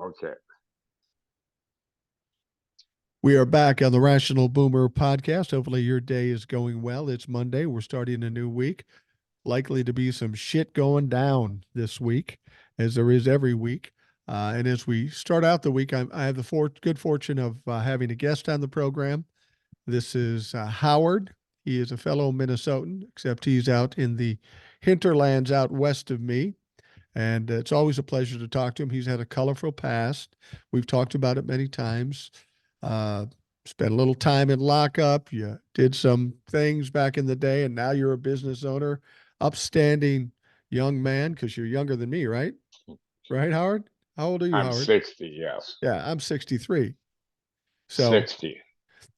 Okay. We are back on the Rational Boomer podcast. Hopefully, your day is going well. It's Monday. We're starting a new week. Likely to be some shit going down this week, as there is every week. And as we start out the week, I have the good fortune of having a guest on the program. This is Howard. He is a fellow Minnesotan, except he's out in the hinterlands out west of me. And it's always a pleasure to talk to him. He's had a colorful past. We've talked about it many times. Uh, Spent a little time in lockup. You did some things back in the day, and now you're a business owner, upstanding young man, because you're younger than me, right? Right, Howard? How old are you, I'm Howard? 60, yes. Yeah, I'm 63. So, 60.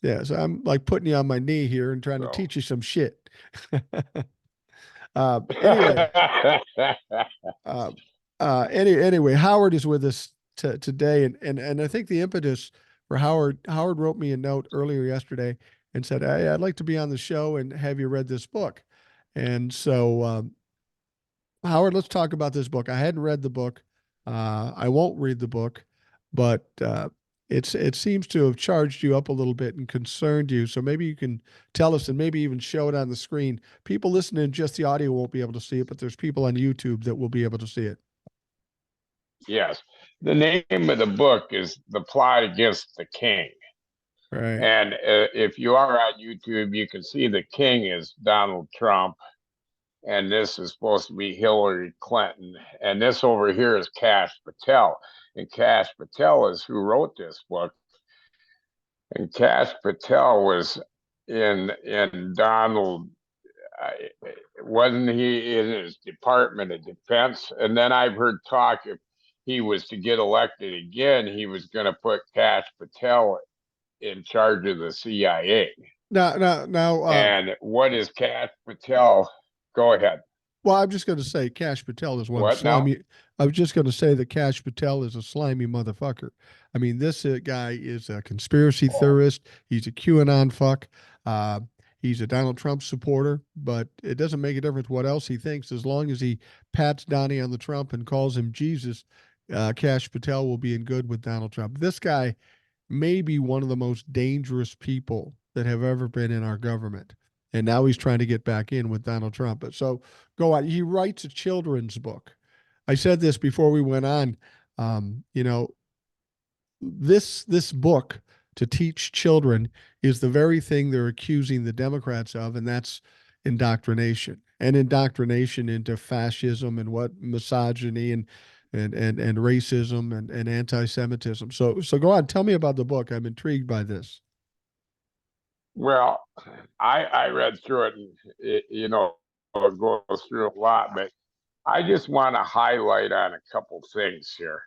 yeah, so I'm like putting you on my knee here and trying to So. teach you some shit. Anyway, uh, anyway, Howard is with us today, and I think the impetus for Howard wrote me a note earlier yesterday and said, "Hey, I'd like to be on the show and have you read this book." And so, Howard, let's talk about this book. I hadn't read the book. I won't read the book, but it seems to have charged you up a little bit and concerned you. So maybe you can tell us and maybe even show it on the screen. People listening just the audio won't be able to see it, but there's people on YouTube that will be able to see it. Yes. The name of the book is The Plot Against the King. Right. And if you are on YouTube, you can see the king is Donald Trump. And this is supposed to be Hillary Clinton. And this over here is Kash Patel. And Kash Patel is who wrote this book. And Kash Patel was in Donald, wasn't he in his Department of Defense? And then I've heard talk if he was to get elected again, he was going to put Kash Patel in charge of the CIA. Now. And what is Kash Patel? Go ahead. Well, I'm just going to say Kash Patel is one What now? slimy. I was just going to say that Kash Patel is a slimy motherfucker. I mean, this guy is a conspiracy theorist. He's a QAnon fuck. Uh, he's a Donald Trump supporter, but it doesn't make a difference what else he thinks. As long as he pats Donnie on the Trump and calls him Jesus, Kash Patel will be in good with Donald Trump. This guy may be one of the most dangerous people that have ever been in our government. And now he's trying to get back in with Donald Trump. But so go on. He writes a children's book. I said this before we went on. You know, this book to teach children is the very thing they're accusing the Democrats of, and that's indoctrination and indoctrination into fascism and what misogyny and racism and anti-Semitism. So go on, tell me about the book. I'm intrigued by this. Well, I read through it, and it goes through a lot, but I just want to highlight on a couple things here.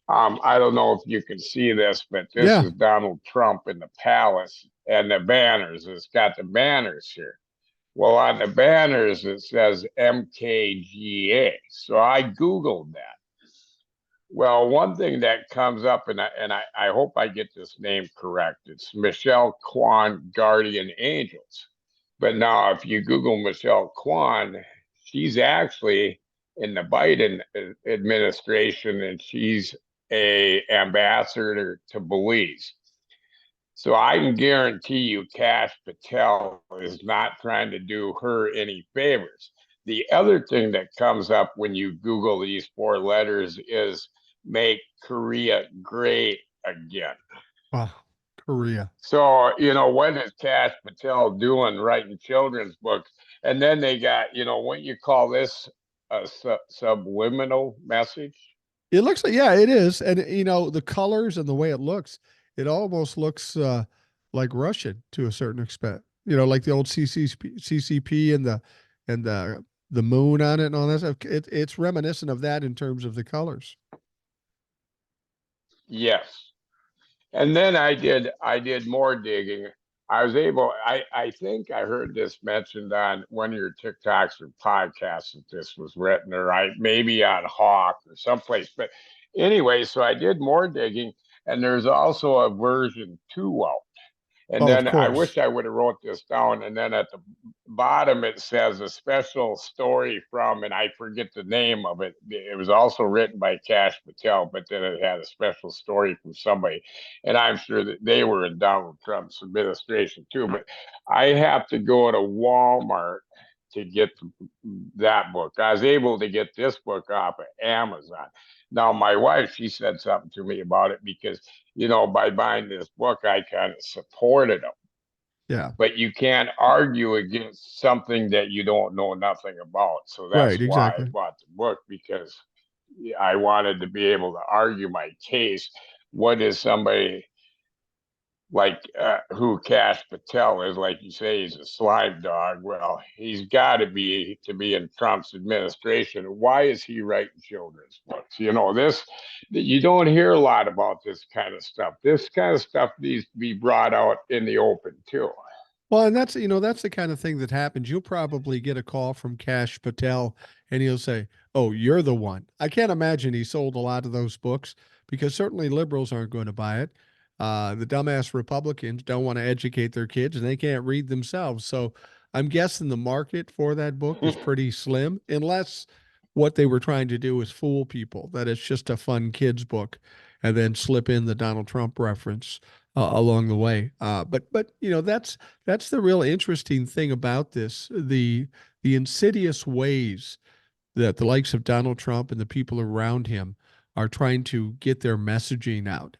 I don't know if you can see this, but this Yeah. is Donald Trump in the palace and the banners. It's got the banners here. Well, on the banners, it says MKGA. So I Googled that. Well, one thing that comes up, and I hope I get this name correct, it's Michelle Kwan Guardian Angels. But now, if you Google Michelle Kwan, she's actually in the Biden administration, and she's a ambassador to Belize. So I can guarantee you Kash Patel is not trying to do her any favors. The other thing that comes up when you Google these four letters is make Korea great again. Wow. Korea. So, what is Kash Patel doing writing children's books? And then they got, what you call this a subliminal message? It looks like, yeah, it is. And, the colors and the way it looks, it almost looks like Russian to a certain extent. Like the old CCP and the moon on it and all that stuff. It's reminiscent of that in terms of the colors. Yes. And then I did more digging. I think I heard this mentioned on one of your TikToks or podcasts that this was written, or maybe on Hawk or someplace. But anyway, so I did more digging, and there's also a version 2 out. And Oh, of then I course. wish I would have wrote this down. And then at the bottom it says a special story from, and I forget the name of it. It was also written by Cash Patel, but then it had a special story from somebody. And I'm sure that they were in Donald Trump's administration too. But I have to go to Walmart to get that book. I was able to get this book off of Amazon. Now, my wife, she said something to me about it because, by buying this book, I kind of supported him. Yeah. But you can't argue against something that you don't know nothing about. So Right. that's why I Exactly. bought the book, because I wanted to be able to argue my case. What is somebody like who Cash Patel is, like you say, he's a slime dog. Well, he's got to be in Trump's administration. Why is he writing children's books? This, you don't hear a lot about this kind of stuff. This kind of stuff needs to be brought out in the open too. Well, and that's the kind of thing that happens. You'll probably get a call from Cash Patel and he'll say, "Oh, you're the one." I can't imagine he sold a lot of those books because certainly liberals aren't going to buy it. The dumbass Republicans don't want to educate their kids and they can't read themselves. So I'm guessing the market for that book is pretty slim, unless what they were trying to do is fool people that it's just a fun kids book and then slip in the Donald Trump reference along the way. But that's the real interesting thing about this, the insidious ways that the likes of Donald Trump and the people around him are trying to get their messaging out.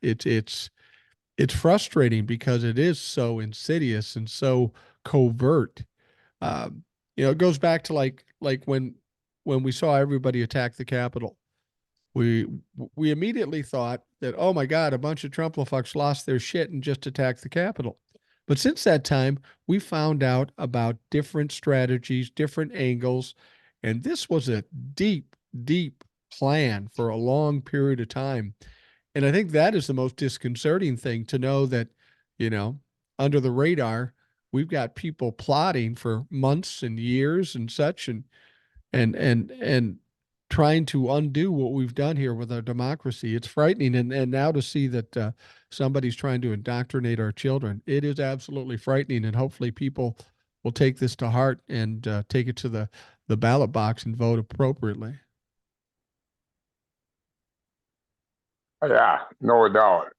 It's frustrating because it is so insidious and so covert. Um, it goes back to like when we saw everybody attack the Capitol. We we immediately thought that, oh my God, a bunch of Trumplefucks lost their shit and just attacked the Capitol. But since that time, we found out about different strategies, different angles, and this was a deep, deep plan for a long period of time. And I think that is the most disconcerting thing, to know that, you know, under the radar, we've got people plotting for months and years and such, and trying to undo what we've done here with our democracy. It's frightening, and now to see that somebody's trying to indoctrinate our children, it is absolutely frightening. And hopefully, people will take this to heart and take it to the ballot box and vote appropriately. Yeah, no doubt.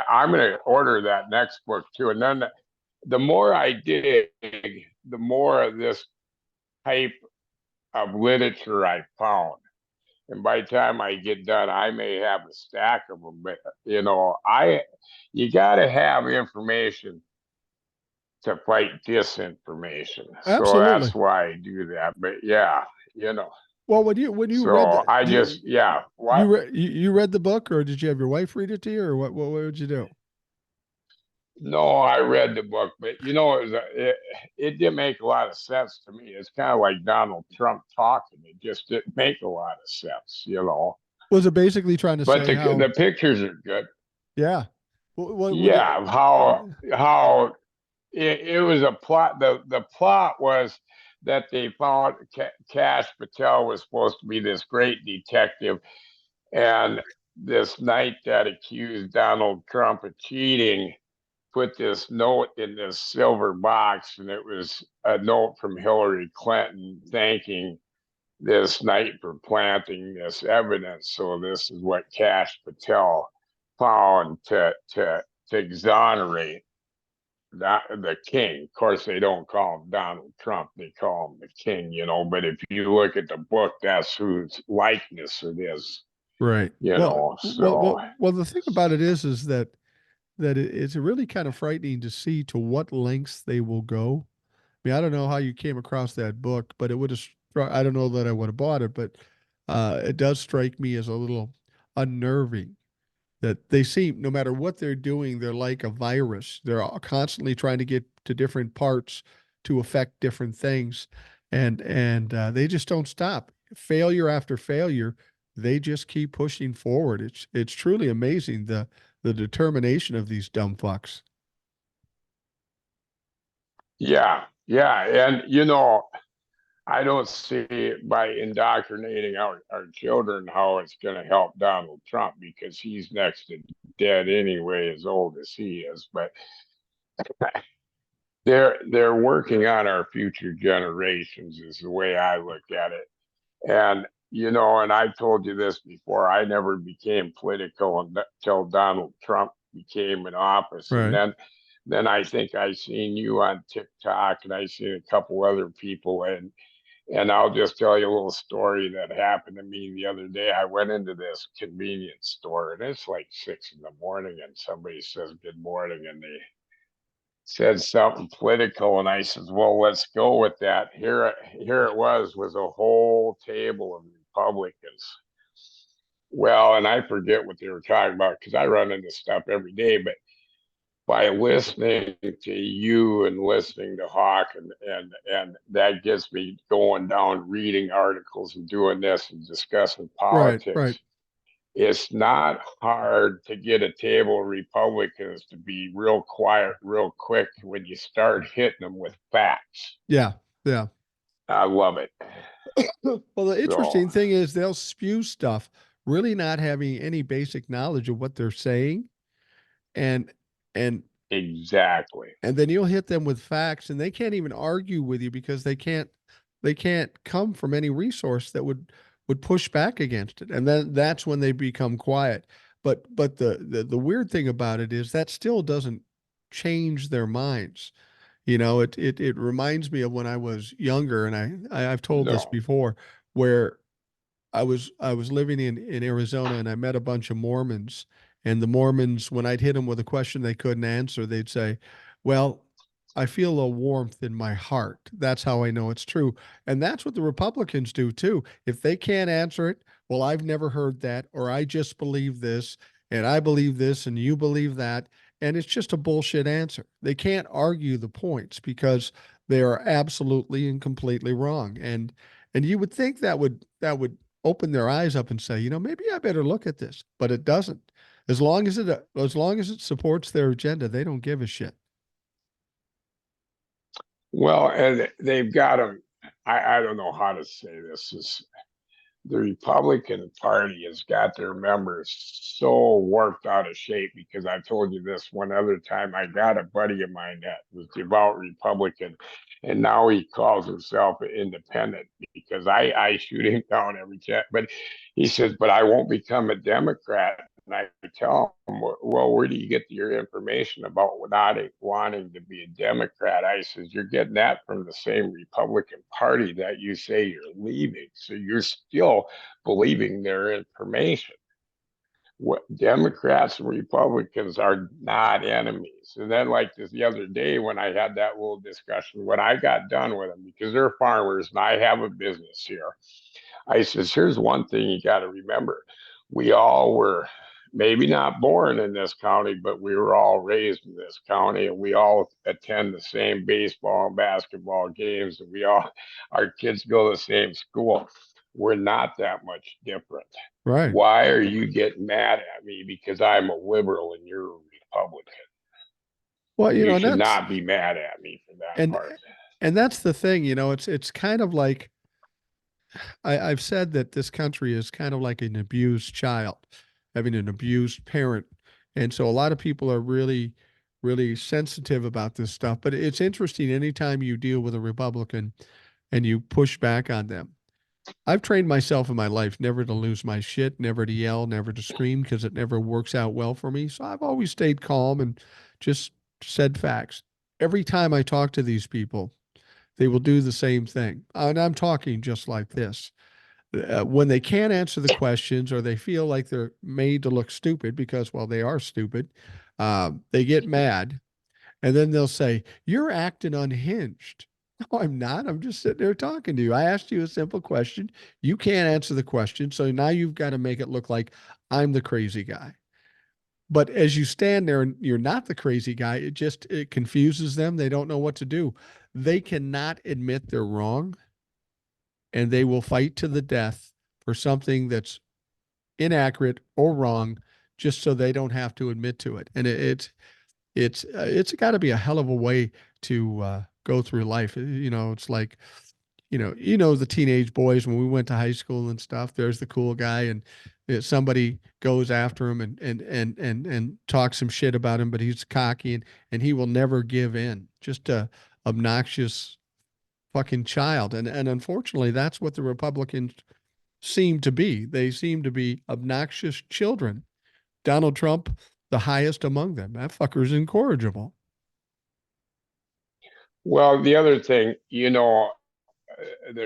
I'm going to order that next book too. And then the more I dig, the more of this type of literature I found. And by the time I get done, I may have a stack of them. But you got to have information to fight disinformation. So Absolutely. that's why I do that. But yeah, you know. Well, when you read So the I do just, you, yeah. you What? read you read the book, or did you have your wife read it to you, or what would you do? No, I read the book, but it didn't make a lot of sense to me. It's kind of like Donald Trump talking. It just didn't make a lot of sense. Was it basically trying to But say the how? pictures are good. Yeah. What Yeah, how it was a plot. The plot was that they found Cash Patel was supposed to be this great detective, and this night that accused Donald Trump of cheating put this note in this silver box, and it was a note from Hillary Clinton thanking this knight for planting this evidence. So this is what Cash Patel found to exonerate the king. Of course, they don't call him Donald Trump; they call him the king. But if you look at the book, that's whose likeness it is. Right. So Well. The thing about it is that it's really kind of frightening to see to what lengths they will go. I mean, I don't know how you came across that book, but it would have. I don't know that I would have bought it, but it does strike me as a little unnerving that they seem, no matter what they're doing, they're like a virus. They're all constantly trying to get to different parts to affect different things, and they just don't stop. Failure after failure, they just keep pushing forward. It's truly amazing, the determination of these dumb fucks. yeah, and I don't see by indoctrinating our children how it's going to help Donald Trump, because he's next to dead anyway, as old as he is. But they're working on our future generations is the way I look at it. And and I told you this before, I never became political until Donald Trump became in office. And Right. then I think I seen you on TikTok and I seen a couple other people, and I'll just tell you a little story that happened to me the other day. I went into this convenience store and it's like 6 in the morning and somebody says good morning and they said something political, and I says, "Well, let's go with that." Here it was a whole table of Republicans. Well, and I forget what they were talking about because I run into stuff every day. But by listening to you and listening to Hawk, and that gets me going down, reading articles and doing this and discussing Right. Right. politics. It's not hard to get a table of Republicans to be real quiet, real quick when you start hitting them with facts. Yeah. Yeah. I love it. Well, the So, interesting thing is they'll spew stuff, really not having any basic knowledge of what they're saying, and and exactly. and then you'll hit them with facts, and they can't even argue with you because they can't come from any resource that would push back against it, and then that's when they become quiet. But the weird thing about it is that still doesn't change their minds. It reminds me of when I was younger, and I've told this No. before, where I was living in Arizona, and I met a bunch of Mormons, and the Mormons, when I'd hit them with a question they couldn't answer, they'd say, "Well, I feel a warmth in my heart. That's how I know it's true." And that's what the Republicans do too. If they can't answer it, "Well, I've never heard that," or "I just believe this, and I believe this, and you believe that." And it's just a bullshit answer. They can't argue the points because they are absolutely and completely wrong. And you would think that would open their eyes up and say, maybe I better look at this, but it doesn't. As long as it supports their agenda, they don't give a shit. Well, and they've got them. I don't know how to say this. Is the Republican Party has got their members so worked out of shape because I told you this one other time. I got a buddy of mine that was devout Republican, and now he calls himself an independent because I shoot him down every chance. But he says, "But I won't become a Democrat." And I tell him, "Well, where do you get your information about not wanting to be a Democrat?" I says, "You're getting that from the same Republican Party that you say you're leaving. So you're still believing their information. What Democrats and Republicans are not enemies." And then, like this the other day, when I had that little discussion, when I got done with them, because they're farmers and I have a business here, I says, "Here's one thing you got to remember. We all were maybe not born in this county, but we were all raised in this county, and we all attend the same baseball and basketball games, and our kids go to the same school. We're not that much different. Right. Why are you getting mad at me because I'm a liberal and you're a Republican? Well, You and should that's not be mad at me for that and part." and that's the thing. It's kind of like I've said that this country is kind of like an abused child, having an abused parent. And so a lot of people are really, really sensitive about this stuff. But it's interesting anytime you deal with a Republican and you push back on them. I've trained myself in my life never to lose my shit, never to yell, never to scream because it never works out well for me. So I've always stayed calm and just said facts. Every time I talk to these people, they will do the same thing. And I'm talking just like this. When they can't answer the questions or they feel like they're made to look stupid because, well, they are stupid, they get mad and then they'll say, "You're acting unhinged." No, I'm not. I'm just sitting there talking to you. I asked you a simple question. You can't answer the question. So now you've got to make it look like I'm the crazy guy. But as you stand there and you're not the crazy guy, it confuses them. They don't know what to do. They cannot admit they're wrong, and they will fight to the death for something that's inaccurate or wrong just so they don't have to admit to it. And it's got to be a hell of a way to go through life. It's like the teenage boys when we went to high school and stuff. There's the cool guy, and Somebody goes after him and talks some shit about him, but he's cocky and he will never give in. Just a obnoxious fucking child. And unfortunately, that's what the Republicans seem to be. They seem to be obnoxious children. Donald Trump, the highest among them. That fucker's incorrigible. Well, the other thing, the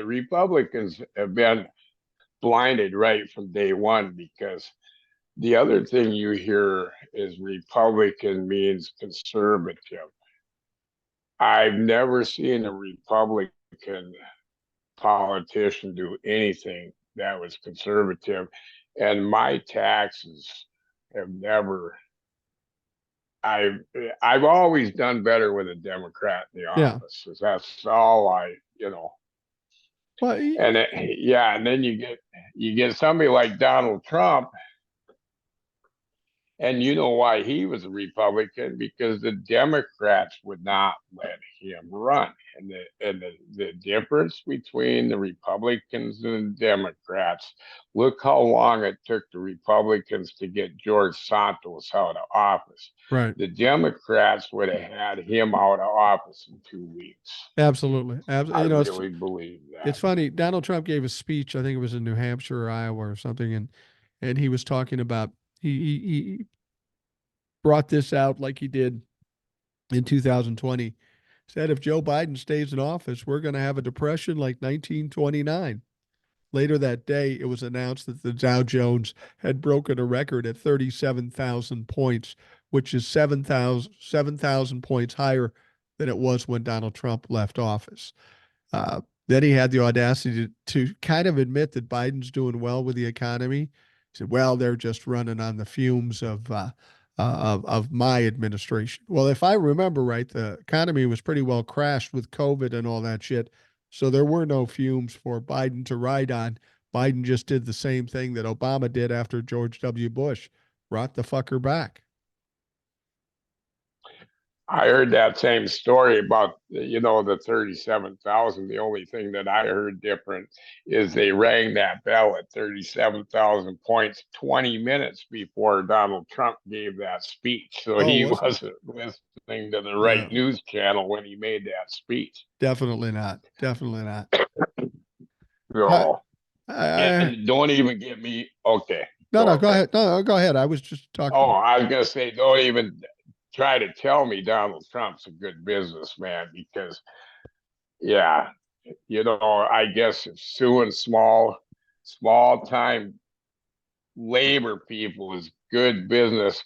Republicans have been blinded right from day one because the other thing you hear is Republican means conservative. I've never seen a Republican politician do anything that was conservative, and my taxes have never. I've always done better with a Democrat in the Yeah. office. That's all Well, and yeah, and then you get somebody like Donald Trump. And you know why he was a Republican? Because the Democrats would not let him run. And the difference between the Republicans and the Democrats, look how long it took the Republicans to get George Santos out of office. right. The Democrats would have had him out of office in 2 weeks. Absolutely. I You know, really believe it's that. funny. Donald Trump gave a speech, I think it was in New Hampshire or Iowa or something, and he was talking about he brought this out like he did in 2020. Said if Joe Biden stays in office, we're going to have a depression like 1929. Later that day, it was announced that the Dow Jones had broken a record at 37,000 points, which is 7,000 points higher than it was when Donald Trump left office. Then he had the audacity to kind of admit that Biden's doing well with the economy. He said, "Well, they're just running on the fumes of my administration." Well, if I remember right, the economy was pretty well crashed with COVID and all that shit, so there were no fumes for Biden to ride on. Biden just did the same thing that Obama did after George W. Bush, brought the fucker back. I heard that same story about the 37,000. The only thing that I heard different is they rang that bell at 37,000 points 20 minutes before Donald Trump gave that speech. So Oh, he was it? wasn't listening to the right No, news channel when he made that speech. definitely not. Definitely not. I, So, I and don't even get me. Okay, no, no, go go ahead. ahead. No, no, go ahead. I was just Oh, talking. I was gonna say, don't even try to tell me Donald Trump's a good businessman because, yeah, I guess suing small time labor people is good business.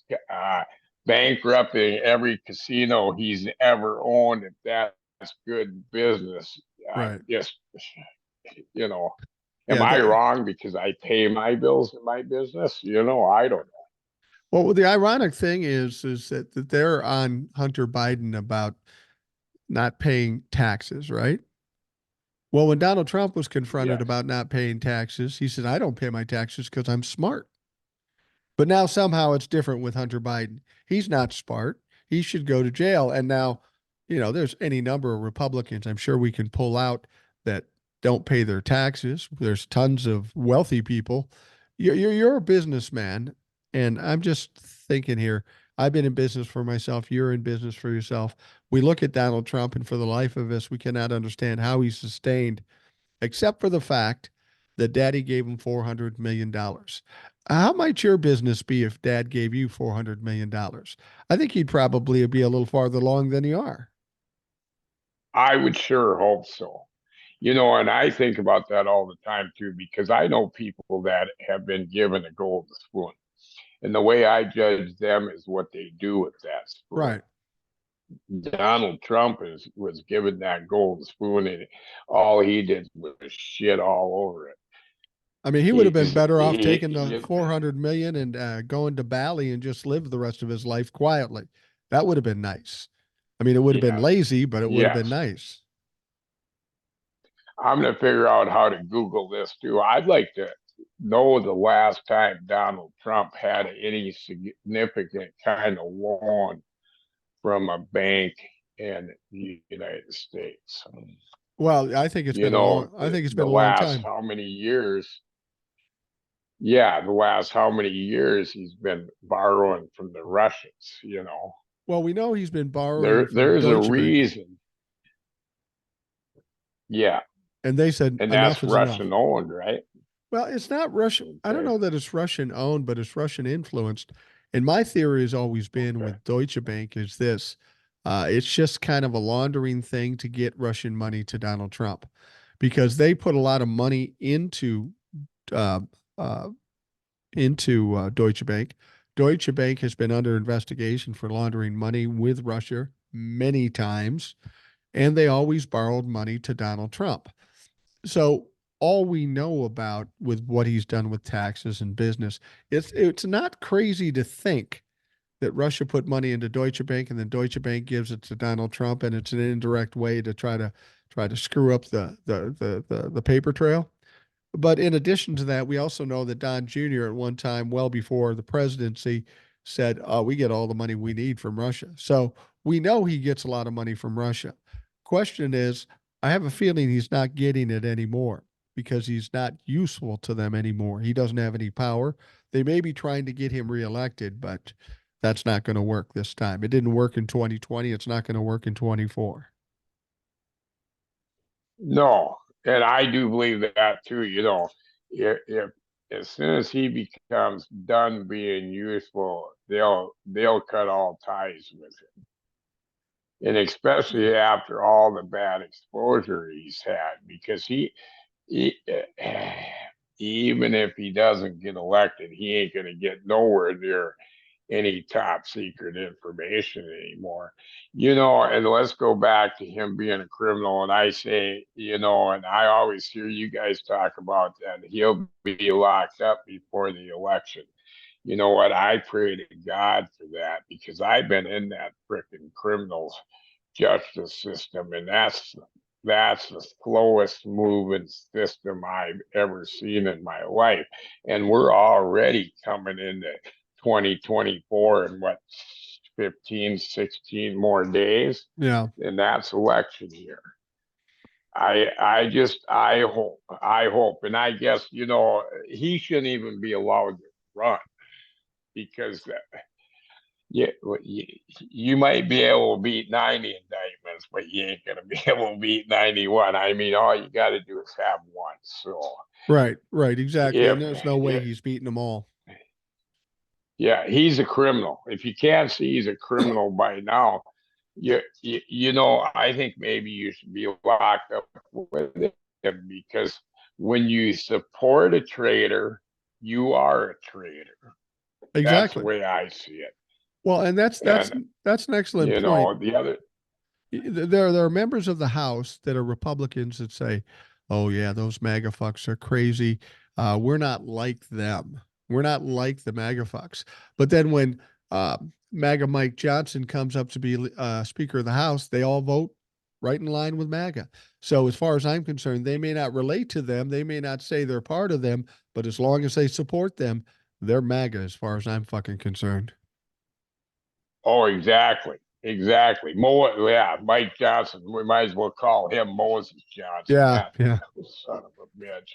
Bankrupting every casino he's ever owned, if that's good business. Right. Just, you know, am Yeah. I wrong because I pay my bills in my business? I don't know. Well, the ironic thing is that they're on Hunter Biden about not paying taxes, right? Well, when Donald Trump was confronted Yes. about not paying taxes, he said, "I don't pay my taxes because I'm smart." But now somehow it's different with Hunter Biden. He's not smart. He should go to jail. And now, there's any number of Republicans I'm sure we can pull out that don't pay their taxes. There's tons of wealthy people. You're a businessman. And I'm just thinking here, I've been in business for myself. You're in business for yourself. We look at Donald Trump, and for the life of us, we cannot understand how he sustained, except for the fact that daddy gave him $400 million. How might your business be if dad gave you $400 million? I think you'd probably be a little farther along than you are. I would sure hope so. And I think about that all the time too, because I know people that have been given a golden spoon. And the way I judge them is what they do with that spoon. Right. Donald Trump was given that golden spoon, and all he did was shit all over it. I mean, he would have been He's better off taking the he 400 million and going to Bali and just live the rest of his life quietly. That would have been nice. I mean, it would have been yes, lazy, but it would have been yes. nice. I'm gonna figure out how to Google this too. I'd like to know the last time Donald Trump had any significant kind of loan from a bank in the United States. Well, I think it's been a long. I The, think it's the been a long last time. how many years? yeah, the last how many years he's been borrowing from the Russians, you know. Well, we know he's been borrowing from There's a Deutsche Bank, reason. Yeah, and they said and enough that's is enough. Russian owned, right? Well, it's not Russian. I don't Okay, know that it's Russian owned, but it's Russian influenced. And my theory has always been okay. with Deutsche Bank is this: it's just kind of a laundering thing to get Russian money to Donald Trump, because they put a lot of money uh, uh, into Deutsche Bank. Deutsche Bank has been under investigation for laundering money with Russia many times, and they always borrowed money to Donald Trump. So all we know about with what he's done with taxes and business, it's not crazy to think that Russia put money into Deutsche Bank and then Deutsche Bank gives it to Donald Trump, and it's an indirect way to try to screw up the paper trail. But in addition to that, we also know that Don Jr. at one time, well before the presidency, said, "Oh, we get all the money we need from Russia." So we know he gets a lot of money from Russia. Question is, I have a feeling he's not getting it anymore because he's not useful to them anymore. He doesn't have any power. They may be trying to get him reelected, but that's not going to work this time. It didn't work in 2020. It's not going to work in 24. No, and I do believe that too. You know, if as soon as he becomes done being useful, they'll cut all ties with him, and especially after all the bad exposure he's had, because he even if he doesn't get elected, he ain't going to get nowhere near any top secret information anymore. You know, and let's go back to him being a criminal. And I say, you know, and I always hear you guys talk about that. He'll be locked up before the election. You know what? I pray to God for that because I've been in that freaking criminals justice system, and that's the slowest moving system I've ever seen in my life. And we're already coming into 2024 in what 15, 16 more days, Yeah, and that's election year. I hope, and I guess you know he shouldn't even be allowed to run because yeah, well, you might be able to beat 90 indictments, but you ain't gonna be able to beat 91. I mean, all you got to do is have one. So right, right, exactly. if, And there's no way if he's beating them all. yeah, he's a criminal. If you can't see he's a criminal by now, you know, I think maybe you should be locked up with him because when you support a traitor, you are a traitor. That's the Exactly. way I see it. Well, and that's that's And that's an excellent you point. know, the other There are members of the House that are Republicans that say, "Oh yeah, those MAGA fucks are crazy. We're not like them. We're not like the MAGA fucks." But then when uh, MAGA Mike Johnson comes up to be Speaker of the House, they all vote right in line with MAGA. So as far as I'm concerned, they may not relate to them, they may not say they're part of them, but as long as they support them, they're MAGA as far as I'm fucking concerned. Oh, exactly. Exactly. Yeah, Mike Johnson. We might as well call him Moses Johnson. Yeah, That yeah. son of a bitch.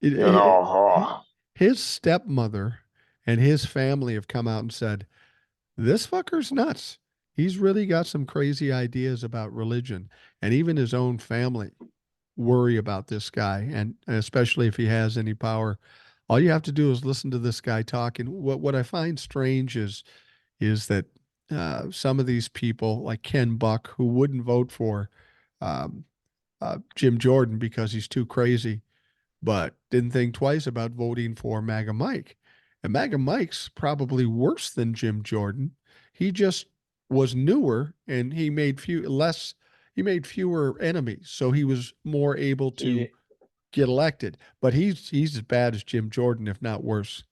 It, You it, know, oh, his stepmother and his family have come out and said, this fucker's nuts. He's really got some crazy ideas about religion. And even his own family worry about this guy. And especially if he has any power. All you have to do is listen to this guy talk. And what I find strange is that some of these people, like Ken Buck, who wouldn't vote for um, Jim Jordan because he's too crazy, but didn't think twice about voting for MAGA Mike. And MAGA Mike's probably worse than Jim Jordan. He just was newer and he made fewer enemies. So he was more able to he, get elected. But he's as bad as Jim Jordan, if not worse.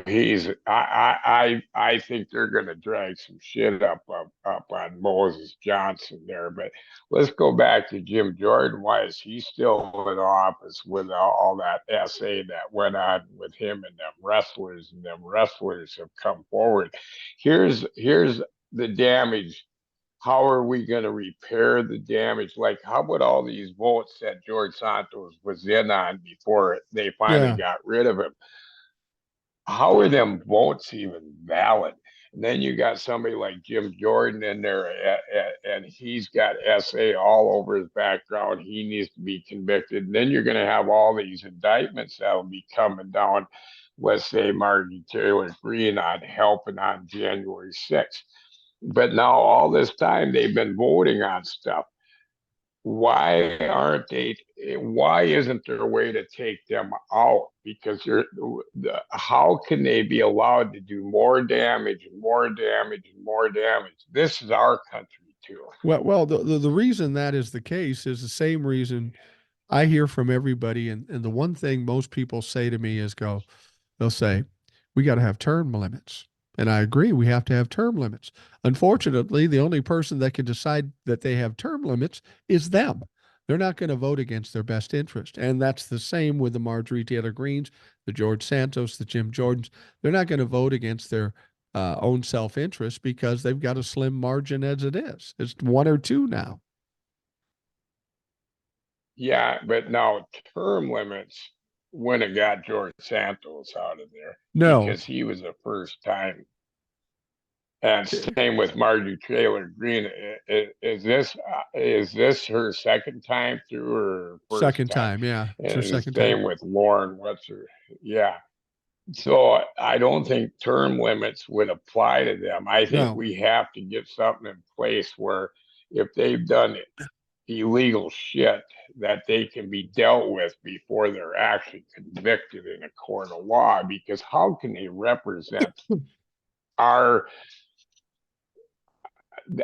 he's. I think they're going to drag some shit up on Moses Johnson there. But let's go back to Jim Jordan. Why is he still in office with all that SA that went on with him and them wrestlers? And them wrestlers have come forward. Here's the damage how are we going to repair the damage? Like, how about all these votes that George Santos was in on before they finally Yeah. got rid of him? How are them votes even valid? And then you got somebody like Jim Jordan in there, and he's got SA all over his background. He needs to be convicted. And then you're going to have all these indictments that'll be coming down. Let's say Margie Taylor Greene on helping on January 6th. But now all this time they've been voting on stuff. Why isn't there a way to take them out? Because how can they be allowed to do more damage and more damage and more damage? This is our country too. Well, the reason that is the case is the same reason I hear from everybody, and the one thing most people say to me is they'll say, we got to have term limits. And I agree, we have to have term limits. Unfortunately, the only person that can decide that they have term limits is them. They're not going to vote against their best interest. And that's the same with the Marjorie Taylor Greenes, the George Santos, the Jim Jordans. They're not going to vote against their own self interest because they've got a slim margin as it is. It's one or two now. Yeah, but now term limits wouldn't have got George Santos out of there No, because he was a first time. And same with Marjorie Taylor Greene. Is this her second time through or first second time? time. Yeah, it's her And the second time. same with Lauren. What's her? Yeah. So I don't think term limits would apply to them. I think No. we have to get something in place where if they've done illegal shit, that they can be dealt with before they're actually convicted in a court of law. Because how can they represent our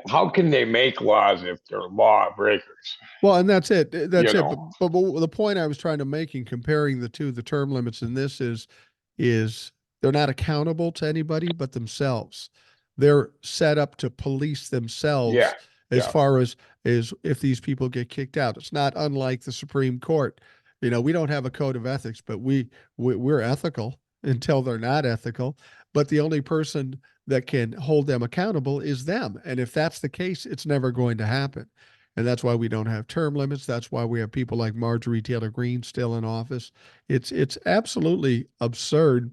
how can they make laws if they're law breakers? Well, and that's it. That's You it. know, But the point I was trying to make in comparing the two, the term limits in this is they're not accountable to anybody but themselves. They're set up to police yeah, themselves as yeah, far as if these people get kicked out. It's not unlike the Supreme Court. You know, we don't have a code of ethics, but we're ethical until they're not ethical. But the only person that can hold them accountable is them. And if that's the case, it's never going to happen. And that's why we don't have term limits. That's why we have people like Marjorie Taylor Greene still in office. It's absolutely absurd.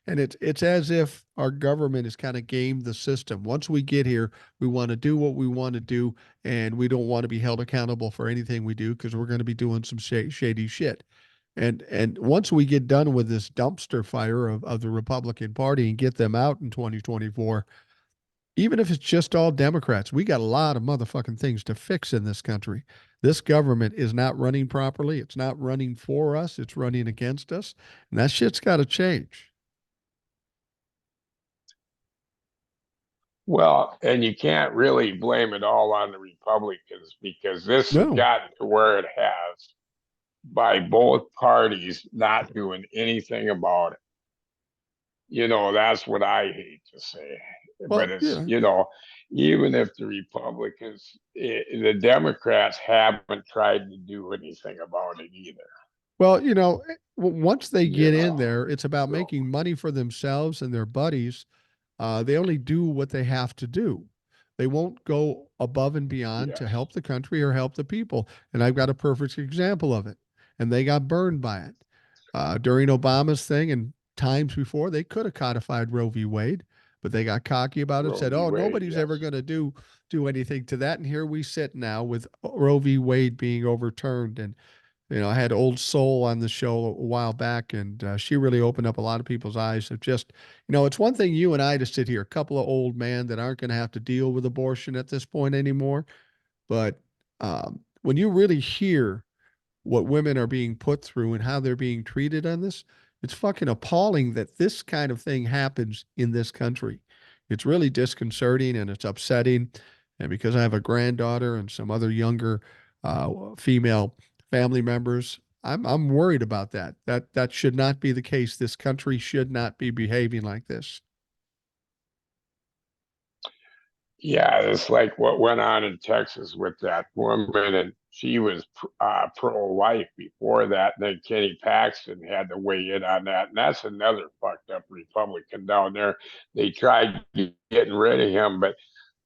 And it's as if our government has kind of gamed the system. Once we get here, we want to do what we want to do, and we don't want to be held accountable for anything we do because we're going to be doing some shady shit. And once we get done with this dumpster fire of the Republican Party and get them out in 2024, even if it's just all Democrats, we got a lot of motherfucking things to fix in this country. This government is not running properly. It's not running for us. It's running against us. And that shit's got to change. well, and you can't really blame it all on the Republicans because this has No. gotten to where it has by both parties not doing anything about it. That's what I hate to say. But Well, it's, yeah. even if the Republicans, the Democrats haven't tried to do anything about it either, Well, once they you get in know. there, it's about So, making money for themselves and their buddies. They only do what they have to do. They won't go above and beyond to yes, help the country or help the people. And I've got a perfect example of it. And they got burned by it. During Obama's thing and times before, they could have codified Roe v. Wade, but they got cocky about it and Roe said, v. "Oh, Wade, nobody's ever yes. going to do anything to that." And here we sit now with Roe v. Wade being overturned. And I had Old Soul on the show a while back, and she really opened up a lot of people's eyes of just, it's one thing you and I to sit here, a couple of old men that aren't going to have to deal with abortion at this point anymore. But when you really hear what women are being put through and how they're being treated on this, it's fucking appalling that this kind of thing happens in this country. It's really disconcerting and it's upsetting. And because I have a granddaughter and some other younger female family members, I'm worried about that. That should not be the case. This country should not be behaving like this. Yeah, it's like what went on in Texas with that woman, and she was pro-life before that. And then Kenny Paxton had to weigh in on that, and that's another fucked up Republican down there. They tried getting rid of him, but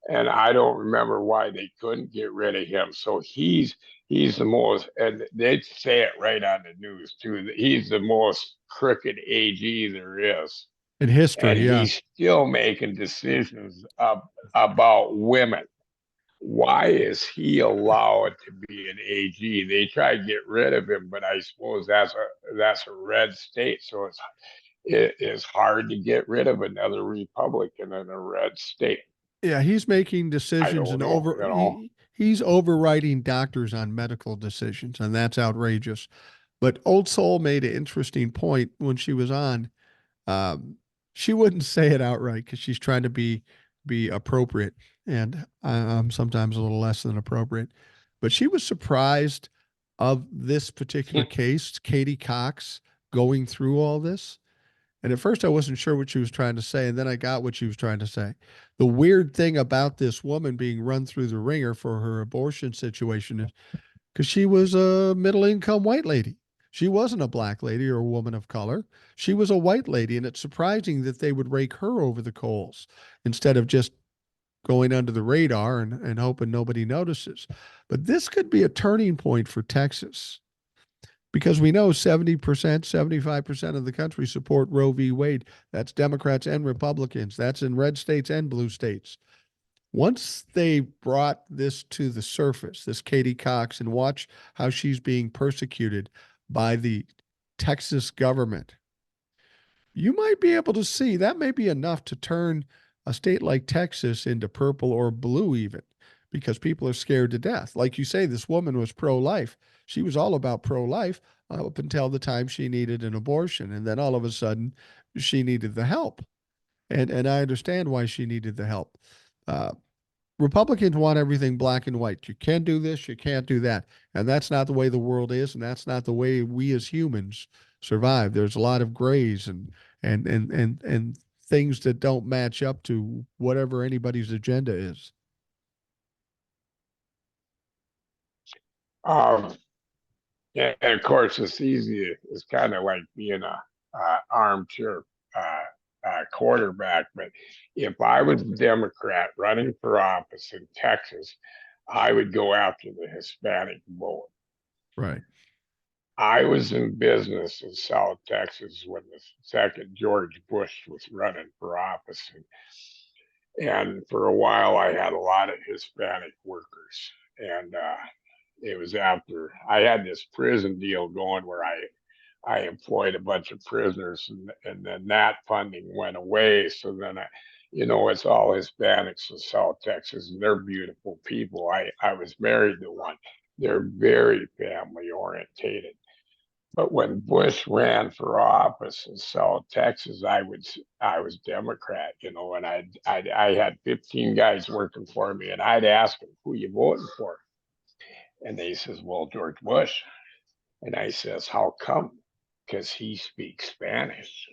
and I don't remember why they couldn't get rid of him. So he's the most, and they say it right on the news too, that he's the most crooked AG there is, In and history. Yeah. he's still making decisions about women. Why is he allowed to be an AG? They tried to get rid of him, but I suppose that's a red state, so it is hard to get rid of another Republican in a red state. Yeah, he's making I decisions don't and know, he's overriding doctors on medical decisions, and that's outrageous. But Old Soul made an interesting point when she was on. Um, she wouldn't say it outright because she's trying to be appropriate, and I'm sometimes a little less than appropriate. But she was surprised of this particular case, Katie Cox going through all this. And at first, I wasn't sure what she was trying to say, and then I got what she was trying to say. The weird thing about this woman being run through the ringer for her abortion situation is because she was a middle income white lady. She wasn't a black lady or a woman of color. She was a white lady, and it's surprising that they would rake her over the coals instead of just going under the radar and hoping nobody notices. But this could be a turning point for Texas because we know 70%, 75% of the country support Roe v. Wade. That's Democrats and Republicans. That's in red states and blue states. Once they brought this to the surface, this Katie Cox, and watch how she's being persecuted by the Texas government, you might be able to see that may be enough to turn a state like Texas into purple or blue, even because people are scared to death. Like you say, this woman was pro life. She was all about pro life up until the time she needed an abortion. And then all of a sudden, she needed the help. And I understand why she needed the help. Uh, Republicans want everything black and white. You can do this, you can't do that. And that's not the way the world is, and that's not the way we as humans survive. There's a lot of grays and things that don't match up to whatever anybody's agenda is. um, and of course, it's easy. It's kind of like being a armchair uh, quarterback. But if I was a Democrat running for office in Texas, I would go after the Hispanic vote. Right. I was in business in South Texas when the second George Bush was running for office. And for a while, I had a lot of Hispanic workers. And it was after I had this prison deal going where I employed a bunch of prisoners, and then that funding went away. So then it's all Hispanics in South Texas, and they're beautiful people. I was married to one. They're very family orientated. But when Bush ran for office in South Texas, I was Democrat, and I had 15 guys working for me, and I'd ask them, "Who you voting for?" And they says, "Well, George Bush." And I says, "How come?" Because he speaks Spanish.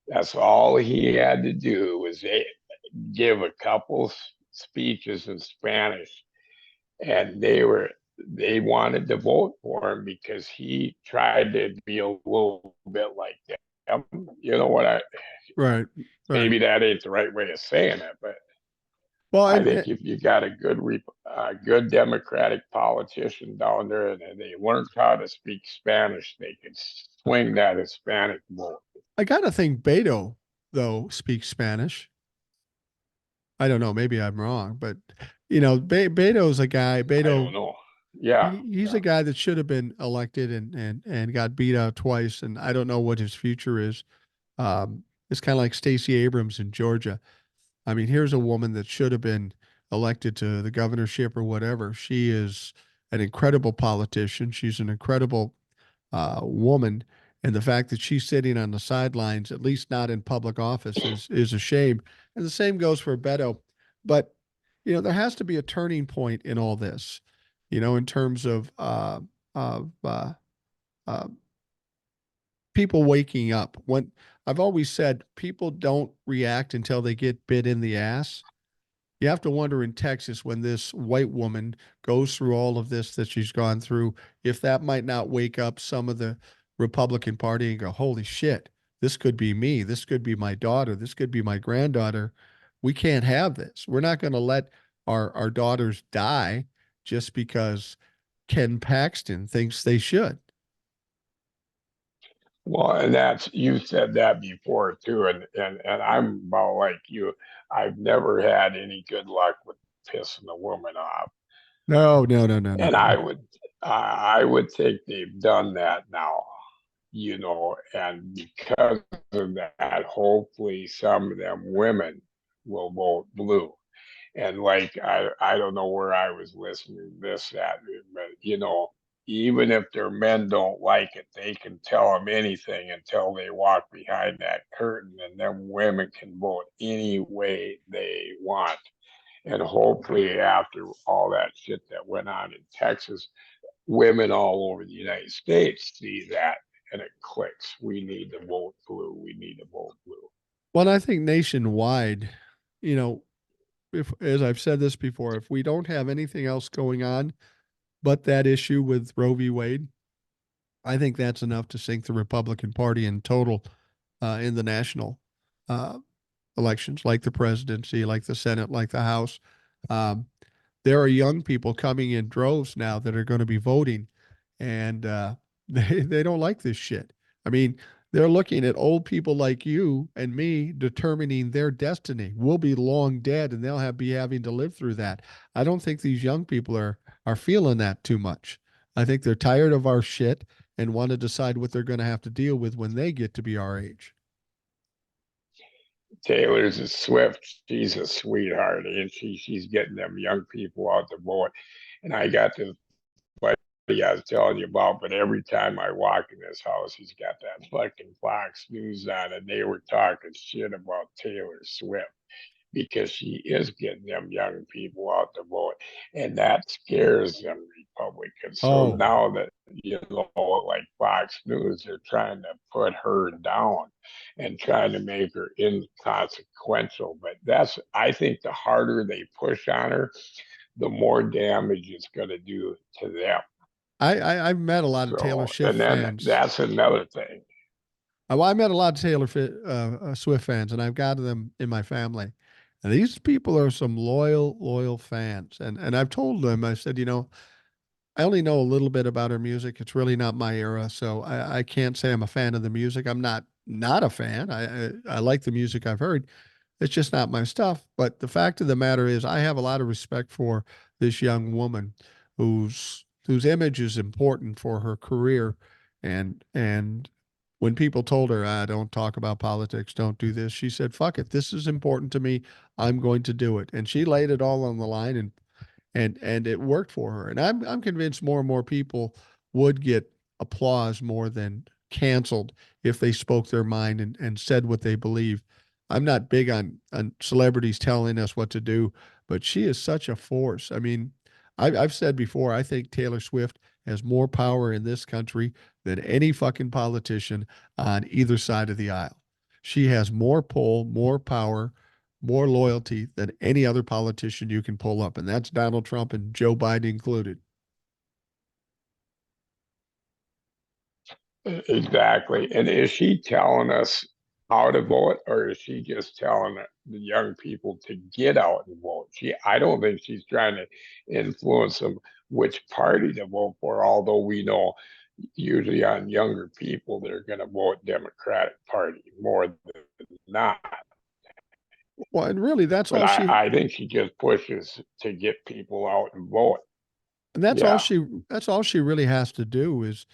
That's all he had to do was give a couple speeches in Spanish, and they wanted to vote for him because he tried to be a little bit like them. You know what? Right. Right. Maybe that ain't the right way of saying it, but Well, I and think if you got a good Democratic politician down there and they learned how to speak Spanish, they could swing that Hispanic vote. I gotta think Beto though speaks Spanish. I don't know, maybe I'm wrong, but Beto's a guy. I don't Beto, know. Yeah, he's yeah. a guy that should have been elected and got beat out twice, and I don't know what his future is. It's kind of like Stacey Abrams in Georgia. I mean, here's a woman that should have been elected to the governorship or whatever. She is an incredible politician. She's an incredible woman, and the fact that she's sitting on the sidelines, at least not in public office, is a shame. And the same goes for Beto. But there has to be a turning point in all this. In terms of uh, people waking up. When I've always said people don't react until they get bit in the ass. You have to wonder in Texas when this white woman goes through all of this that she's gone through, if that might not wake up some of the Republican Party and go, holy shit, this could be me. This could be my daughter. This could be my granddaughter. We can't have this. We're not going to let our daughters die just because Ken Paxton thinks they should. Well, and that's you said that before too, and I'm about like you. I've never had any good luck with pissing a woman off, No, no, no, no, no, and no. I would think they've done that now, and because of that, hopefully some of them women will vote blue. And like I don't know where I was listening to this at, but even if their men don't like it, they can tell them anything until they walk behind that curtain, and then women can vote any way they want. And hopefully, after all that shit that went on in Texas, women all over the United States see that and it clicks. We need to vote blue. We need to vote blue. Well, I think nationwide, you know, if, as I've said this before, if we don't have anything else going on but that issue with Roe v. Wade, I think that's enough to sink the Republican Party in total in the national uh, elections, like the presidency, like the Senate, like the House. Um, there are young people coming in droves now that are going to be voting, and they don't like this shit. I mean, they're looking at old people like you and me determining their destiny. We'll be long dead, and they'll be having to live through that. I don't think these young people are feeling that too much. I think they're tired of our shit and want to decide what they're going to have to deal with when they get to be our age. Taylor's a Swift. She's a sweetheart, and she's getting them young people out to vote. And I got this buddy I was telling you about, but every time I walk in this house, he's got that fucking Fox News on, and they were talking shit about Taylor Swift because she is getting them young people out to vote, and that scares them Republicans. So Oh, now that like Fox News, they're trying to put her down and trying to make her inconsequential. But I think the harder they push on her, the more damage it's going to do to them. I've met a lot of Taylor So, Swift and then fans. that's another thing. Well, I met a lot of Swift fans, and I've got them in my family. And these people are some loyal fans. And I've told them, I said, I only know a little bit about her music. It's really not my era, so I can't say I'm a fan of the music. I'm not a fan. I like the music I've heard. It's just not my stuff. But the fact of the matter is, I have a lot of respect for this young woman whose image is important for her career. And when people told her, don't talk about politics, don't do this, she said, fuck it. This is important to me. I'm going to do it. And she laid it all on the line and it worked for her. And I'm convinced more and more people would get applause more than canceled if they spoke their mind and said what they believe. I'm not big on celebrities telling us what to do, but she is such a force. I mean, I've said before, I think Taylor Swift has more power in this country than any fucking politician on either side of the aisle. She has more pull, more power, more loyalty than any other politician you can pull up, and that's Donald Trump and Joe Biden included. Exactly. And is she telling us how to vote, or is she just telling the young people to get out and vote? I don't think she's trying to influence them which party to vote for, although we know usually on younger people, they're going to vote Democratic Party more than not. Well, and really, But I think she just pushes to get people out and vote. that's all Yeah. she really has to do is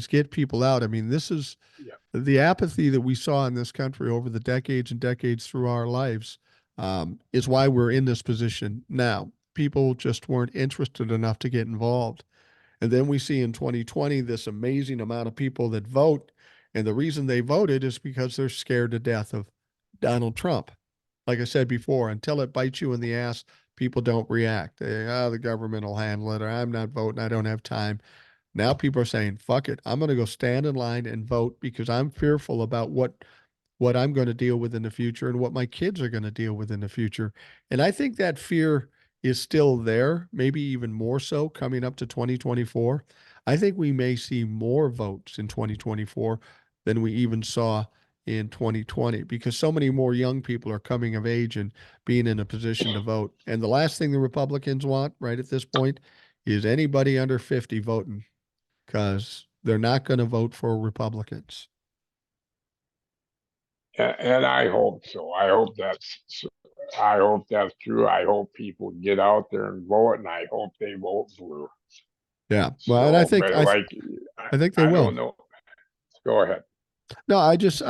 get people out. I mean, this is Yeah. the apathy that we saw in this country over the decades and decades through our lives is why we're in this position now. People just weren't interested enough to get involved. And then we see in 2020 this amazing amount of people that vote. And the reason they voted is because they're scared to death of Donald Trump. Like I said before, until it bites you in the ass, people don't react. The government will handle it, or I'm not voting, I don't have time. Now people are saying, fuck it, I'm going to go stand in line and vote because I'm fearful about what I'm going to deal with in the future and what my kids are going to deal with in the future. And I think that fear is still there, maybe even more so coming up to 2024. I think we may see more votes in 2024 than we even saw in 2020 because so many more young people are coming of age and being in a position to vote. And the last thing the Republicans want right at this point is anybody under 50 voting because they're not going to vote for Republicans. And I hope so. I hope that's true. I hope people get out there and vote, and I hope they vote blue. Yeah. Well, and So, but like, I think they I will. don't know. Go ahead. No, I've And said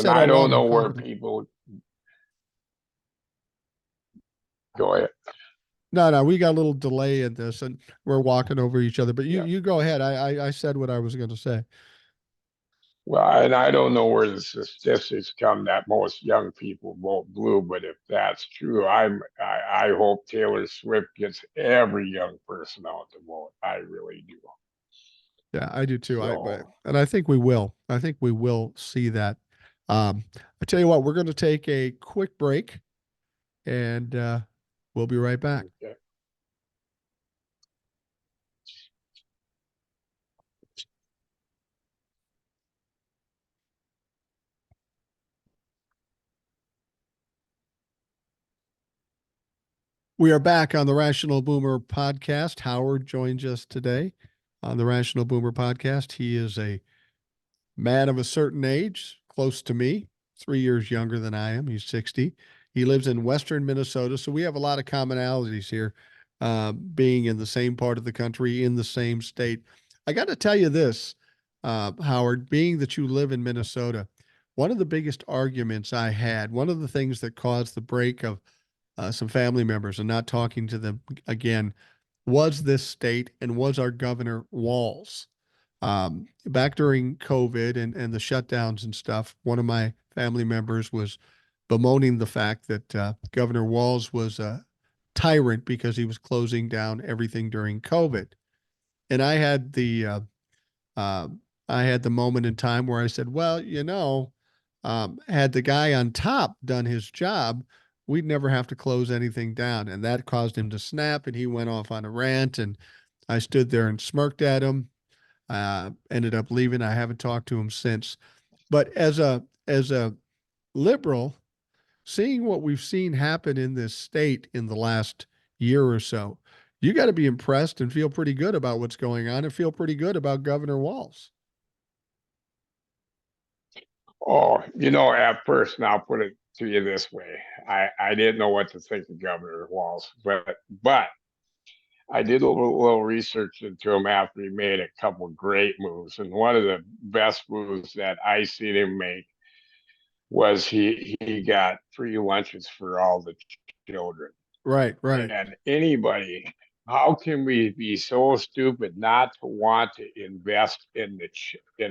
I all don't along, know I'm where confident. people go ahead. No, we got a little delay in this and we're walking over each other, but Yeah. you go ahead. I said what I was going to say. Well, and I don't know where the statistics come that most young people vote blue, but if that's true, I hope Taylor Swift gets every young person out to vote. I really do. Yeah, I do too. So, And I think we will. I think we will see that. I tell you what, we're going to take a quick break and we'll be right back. okay. We are back on the Rational Boomer podcast. Howard joins us today on the Rational Boomer podcast. He is a man of a certain age, close to me, 3 years younger than I am. He's 60. He lives in Western Minnesota. So we have a lot of commonalities here, being in the same part of the country, in the same state. I got to tell you this, Howard, being that you live in Minnesota, one of the biggest arguments I had, one of the things that caused the break of some family members and not talking to them again was this state and was our governor Walz. Back during COVID and the shutdowns and stuff, one of my family members was bemoaning the fact that Governor Walz was a tyrant because he was closing down everything during COVID. And uh, I had the moment in time where I said, well, had the guy on top done his job, we'd never have to close anything down. And that caused him to snap and he went off on a rant. And I stood there and smirked at him. Ended up leaving. I haven't talked to him since. But as a liberal, seeing what we've seen happen in this state in the last year or so, you got to be impressed and feel pretty good about what's going on and feel pretty good about Governor Walz. Oh, at first, and I'll put it to you this way. I didn't know what to think of Governor Walz, but I did a little research into him after he made a couple great moves. And one of the best moves that I seen him make was he got free lunches for all the children. Right, right. And anybody, how can we be so stupid not to want to invest in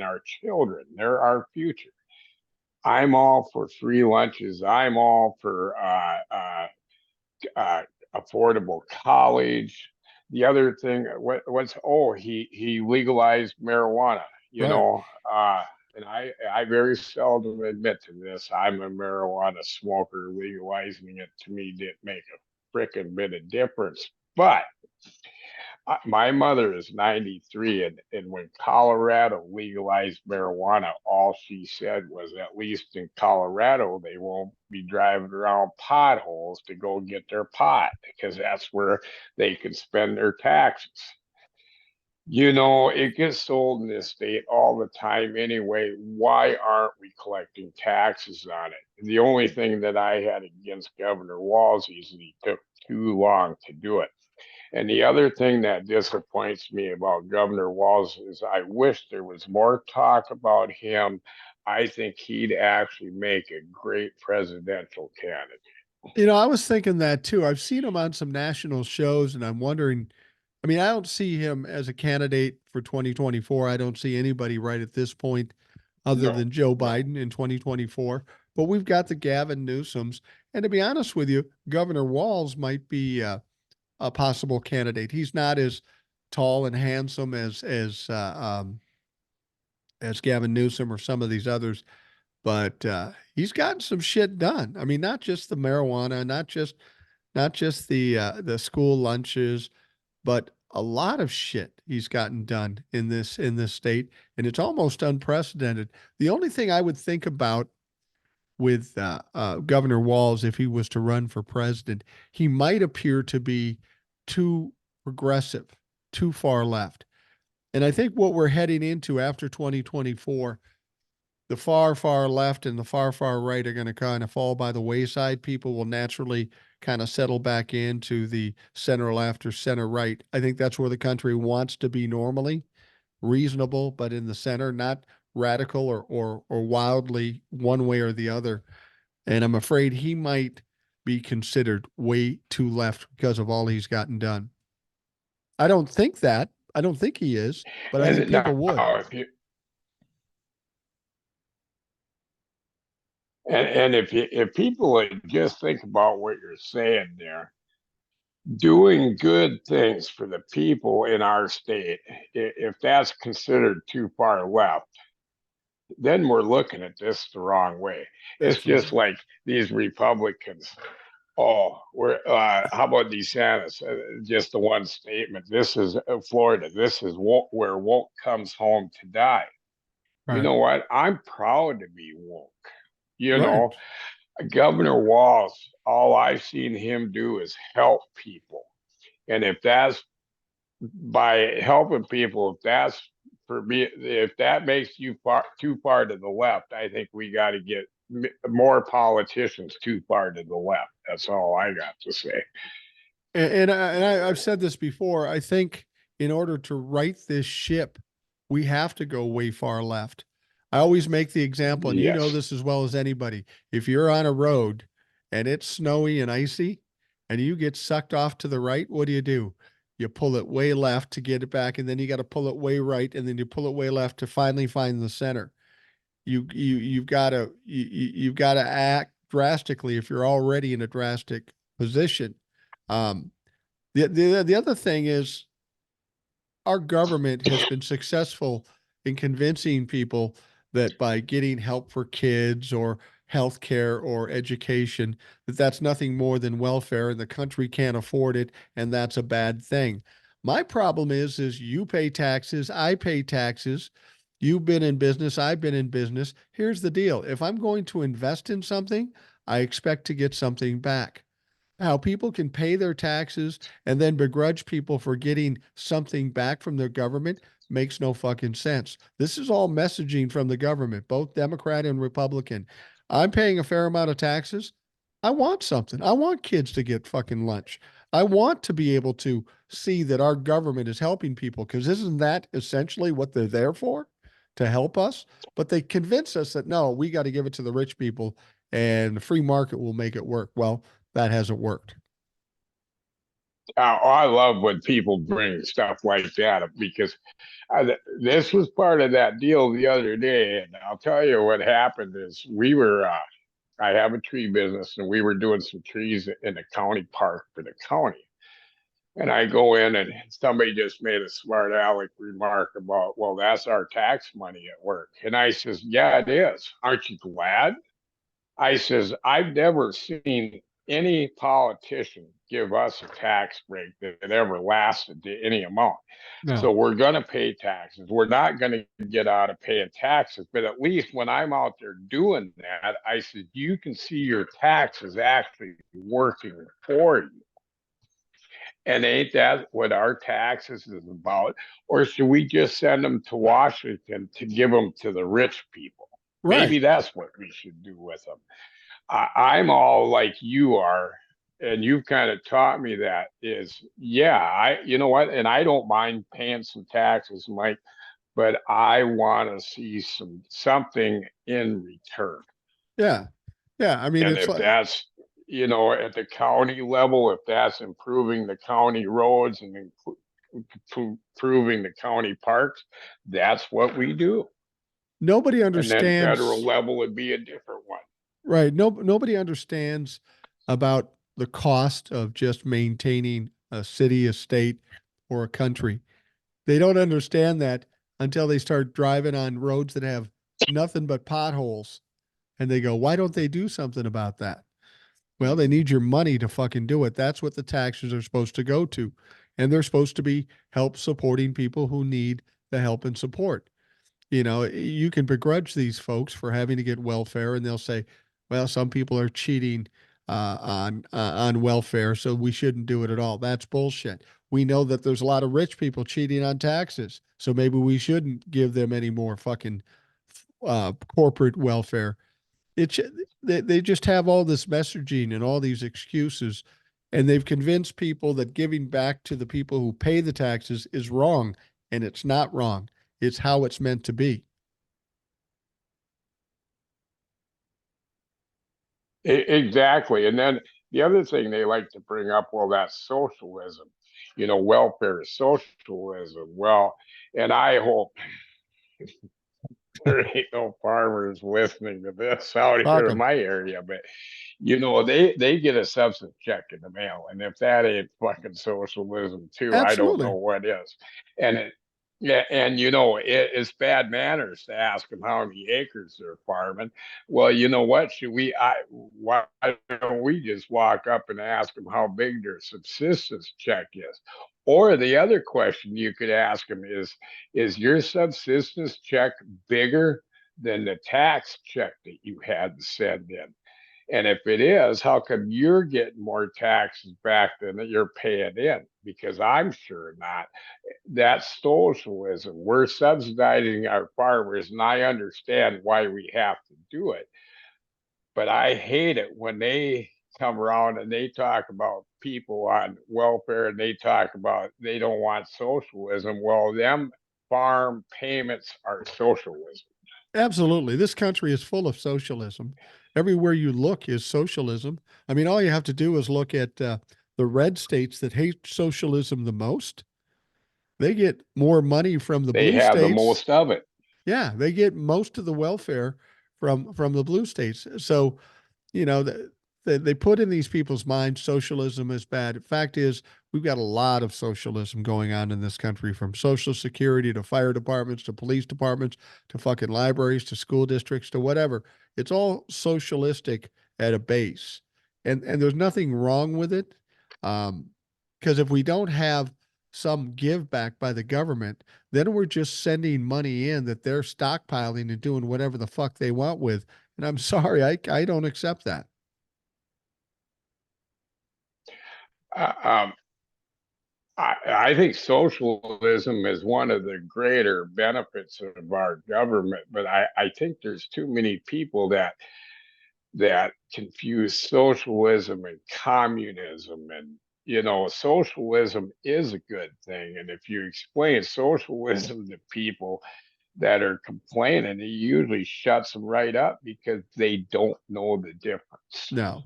our children? They're our future. I'm all for free lunches. I'm all for uh, affordable college. The other thing, he legalized marijuana. You Right. know, and I very seldom admit to this. I'm a marijuana smoker. Legalizing it to me didn't make a frickin' bit of difference. But my mother is 93, and when Colorado legalized marijuana, all she said was, at least in Colorado, they won't be driving around potholes to go get their pot because that's where they can spend their taxes. It gets sold in this state all the time anyway. Why aren't we collecting taxes on it? The only thing that I had against Governor Walz is that he took too long to do it. And the other thing that disappoints me about Governor Walz is I wish there was more talk about him. I think he'd actually make a great presidential candidate. I was thinking that too. I've seen him on some national shows and I'm wondering, I mean, I don't see him as a candidate for 2024. I don't see anybody right at this point other No, than Joe no. Biden in 2024. But we've got the Gavin Newsoms. And to be honest with you, Governor Walz might be a possible candidate. He's not as tall and handsome as Gavin Newsom or some of these others, but he's gotten some shit done. I mean, not just the marijuana, not just the school lunches, but a lot of shit he's gotten done in this state, and it's almost unprecedented. The only thing I would think about with Governor Walz if he was to run for president. He might appear to be too progressive, too far left. And I think what we're heading into after 2024, the far, far left and the far, far right are going to kind of fall by the wayside. People will naturally kind of settle back into the center left or center right. I think that's where the country wants to be normally, reasonable, but in the center, not radical or wildly one way or the other. And I'm afraid he might be considered way too left because of all he's gotten done. I don't think that. I don't think he is, but I think And people now, would. if you and if people would just think about what you're saying there, doing good things for the people in our state, if that's considered too far left, then we're looking at this the wrong way. It's just Absolutely. like these Republicans. Oh, we're how about DeSantis? Just the one statement. This is Florida. This is where woke comes home to die. You Right. know what? I'm proud to be woke. You Right. know, Governor Walz, all I've seen him do is help people. And if that's by helping people, if that's for me, if that makes you too far to the left, I think we got to get more politicians too far to the left. That's all I got to say. I've said this before. I think in order to right this ship, we have to go way far left. I always make the example, and you know Yes. this as well as anybody. If you're on a road and it's snowy and icy and you get sucked off to the right, what do? You pull it way left to get it back, and then you got to pull it way right, and then you pull it way left to finally find the center. You've got to act drastically if you're already in a drastic position. Um, the other thing is our government has been successful in convincing people that by getting help for kids or health care or education, that that's nothing more than welfare and the country can't afford it, and that's a bad thing. My problem is you pay taxes, I pay taxes. You've been in business, I've been in business. Here's the deal. If I'm going to invest in something, I expect to get something back. How people can pay their taxes and then begrudge people for getting something back from their government makes no fucking sense. This is all messaging from the government, both Democrat and Republican. I'm paying a fair amount of taxes. I want something. I want kids to get fucking lunch. I want to be able to see that our government is helping people because isn't that essentially what they're there for? To help us? But they convince us that no, we got to give it to the rich people and the free market will make it work. Well, that hasn't worked. I love when people bring stuff like that up because this was part of that deal the other day. And I'll tell you what happened is I have a tree business and we were doing some trees in the county park for the county. And I go in and somebody just made a smart aleck remark about, well, that's our tax money at work. And I says, yeah, it is. Aren't you glad? I says, I've never seen any politician give us a tax break that ever lasted to any amount. So No. we're going to pay taxes. We're not going to get out of paying taxes. But at least when I'm out there doing that, I said, you can see your taxes actually working for you. And ain't that what our taxes is about? Or should we just send them to Washington to give them to the rich people? Maybe Right. that's what we should do with them. I'm all like you are, and you've kind of taught me that is, yeah, you know what, and I don't mind paying some taxes, Mike, but I want to see something in return. Yeah. Yeah. I mean, And it's if like, that's, at the county level, if that's improving the county roads and improving the county parks, that's what we do. nobody And then federal understands, level would be a different one. right? No, nobody understands about the cost of just maintaining a city, a state, or a country. They don't understand that until they start driving on roads that have nothing but potholes. And they go, why don't they do something about that? Well, they need your money to fucking do it. That's what the taxes are supposed to go to. And they're supposed to be help supporting people who need the help and support. You know, you can begrudge these folks for having to get welfare, and they'll say, well, some people are cheating on welfare, so we shouldn't do it at all. That's bullshit. We know that there's a lot of rich people cheating on taxes, so maybe we shouldn't give them any more fucking corporate welfare. It's they just have all this messaging and all these excuses, and they've convinced people that giving back to the people who pay the taxes is wrong, and it's not wrong. It's how it's meant to be. Exactly. And then the other thing they like to bring up, well, that's socialism. Welfare is socialism. Well, and I hope there ain't no farmers listening to this out Fuck here in them. my area, but they get a substance check in the mail, and if that ain't fucking socialism too, I don't know Absolutely. what is. And yeah, and it's bad manners to ask them how many acres they're farming. Well, you know what? Why don't we just walk up and ask them how big their subsistence check is? Or the other question you could ask them is your subsistence check bigger than the tax check that you had to send in? And if it is, how come you're getting more taxes back than that you're paying in? Because I'm sure not. That's socialism. We're subsidizing our farmers, and I understand why we have to do it. But I hate it when they come around and they talk about people on welfare and they talk about they don't want socialism. Well, them farm payments are socialism. Absolutely. This country is full of socialism. Everywhere you look is socialism. I mean, all you have to do is look at the red states that hate socialism the most. They get more money from the They blue have the states. most of it. Yeah, they get most of the welfare from the blue states. So they put in these people's minds socialism is bad. The fact is, we've got a lot of socialism going on in this country, from social security to fire departments to police departments to fucking libraries to school districts to whatever. It's all socialistic at a base, and there's nothing wrong with it. Because if we don't have some give back by the government, then we're just sending money in that they're stockpiling and doing whatever the fuck they want with. And I'm sorry, I don't accept that. Uh, um, I think socialism is one of the greater benefits of our government, but I think there's too many people that confuse socialism and communism. And socialism is a good thing, and if you explain socialism to people that are complaining, it usually shuts them right up because they don't know the difference. No.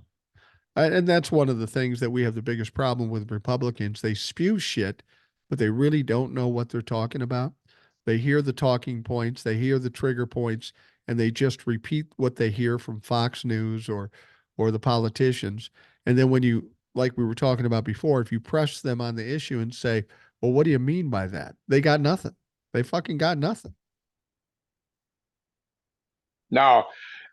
And that's one of the things that we have the biggest problem with Republicans. They spew shit, but they really don't know what they're talking about. They hear the talking points, they hear the trigger points, and they just repeat what they hear from Fox News or the politicians. And then when you, like we were talking about before, if you press them on the issue and say, "Well, what do you mean by that?" They got nothing. They fucking got nothing. Now,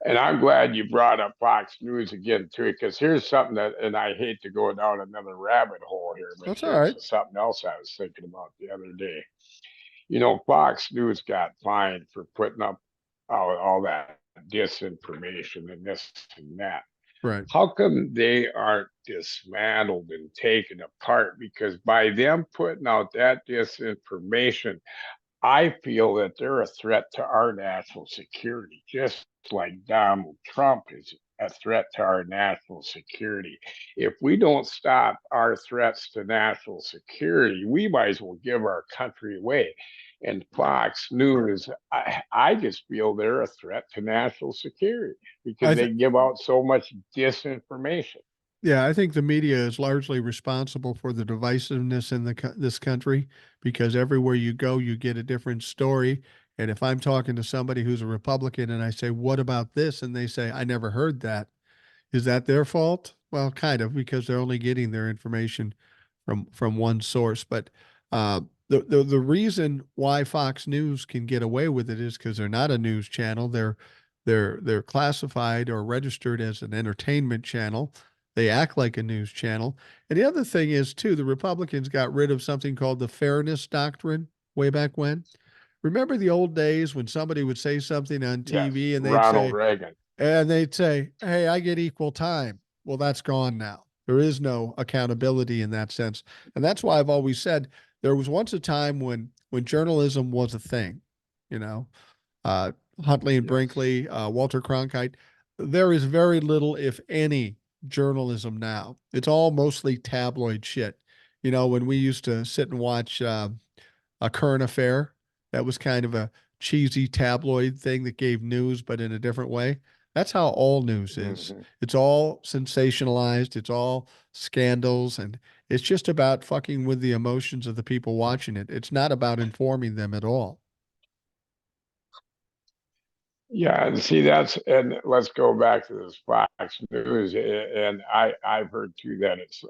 and I'm glad you brought up Fox News again too, because here's something that, and I hate to go down another rabbit hole here, but That's all here's right. something else I was thinking about the other day. Fox News got fined for putting up all that disinformation and this and that. Right. How come they aren't dismantled and taken apart? Because by them putting out that disinformation, I feel that they're a threat to our national security, just like Donald Trump is a threat to our national security. If we don't stop our threats to national security, we might as well give our country away. And Fox News, I just feel they're a threat to national security because I they think give out so much disinformation. Yeah, I think the media is largely responsible for the divisiveness in this country, because everywhere you go, you get a different story. And if I'm talking to somebody who's a Republican and I say, "What about this?" and they say, "I never heard that," is that their fault? Well, kind of, because they're only getting their information from one source. But the reason why Fox News can get away with it is because they're not a news channel. They're classified or registered as an entertainment channel. They act like a news channel. And the other thing is too, the Republicans got rid of something called the fairness doctrine way back when. Remember the old days when somebody would say something on Yes, TV and they'd Ronald say, Reagan. And they'd say, "Hey, I get equal time." Well, that's gone now. There is no accountability in that sense. And that's why I've always said there was once a time when journalism was a thing, you know, uh, Huntley and Yes. Brinkley, Walter Cronkite. There is very little, if any, journalism now. It's all mostly tabloid shit. You know, when we used to sit and watch A Current Affair, that was kind of a cheesy tabloid thing that gave news, but in a different way. That's how all news is. Hmm. It's all sensationalized. It's all scandals. And it's just about fucking with the emotions of the people watching it. It's not about informing them at all. Yeah, and see and let's go back to this Fox News, and I've heard too that it's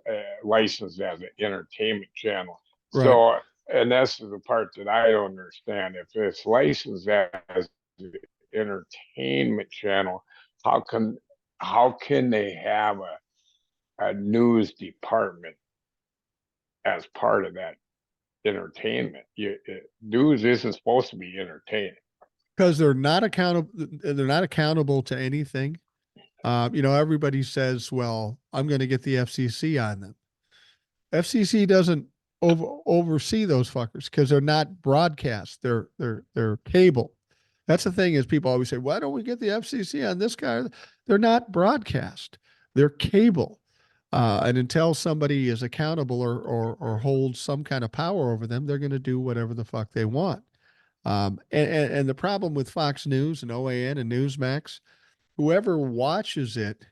licensed as an entertainment channel. Right. So, and that's the part that I don't understand. If it's licensed as an entertainment channel, how can how can they have a news department as part of that entertainment? News isn't supposed to be entertaining. Because they're not accountable to anything. Everybody says, well, I'm going to get the FCC on them. FCC doesn't oversee those fuckers because they're not broadcast. They're cable. That's the thing is people always say, why don't we get the FCC on this guy? They're not broadcast. They're cable. And until somebody is accountable or holds some kind of power over them, they're going to do whatever the fuck they want. And the problem with Fox News and OAN and Newsmax, whoever watches it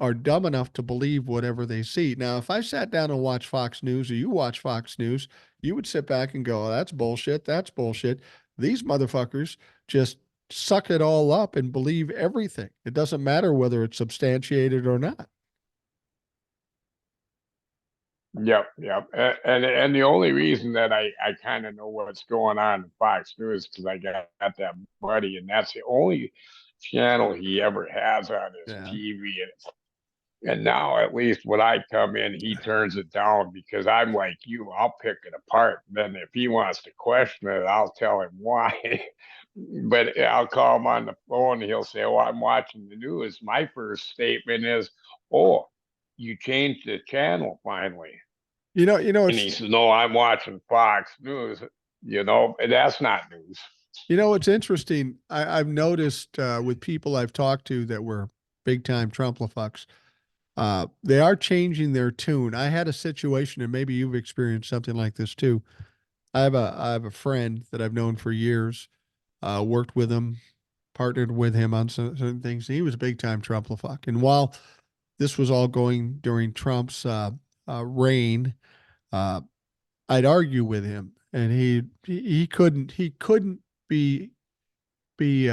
are dumb enough to believe whatever they see. Now, if I sat down and watched Fox News or you watch Fox News, you would sit back and go, oh, that's bullshit. That's bullshit. These motherfuckers just suck it all up and believe everything. It doesn't matter whether it's substantiated or not. Yep, yep. And the only reason that I kind of know what's going on in Fox News because I got that buddy, and that's the only channel he ever has on his Yeah. TV. And now at least when I come in, he turns it down because I'm like you, I'll pick it apart. Then if he wants to question it, I'll tell him why. But I'll call him on the phone and he'll say, "Oh, I'm watching the news." My first statement is, "Oh, you changed the channel finally." And It's he says, "No, I'm watching Fox News." And that's not news. it's interesting. I've noticed with people I've talked to that were big time Trumplafucks, they are changing their tune. I had a situation, and maybe you've experienced something like this too. I have a friend that I've known for years, worked with him, partnered with him on certain things. He was a big time Trumplafuck. And while this was all going during Trump's reign, uh, I'd argue with him, and he couldn't be be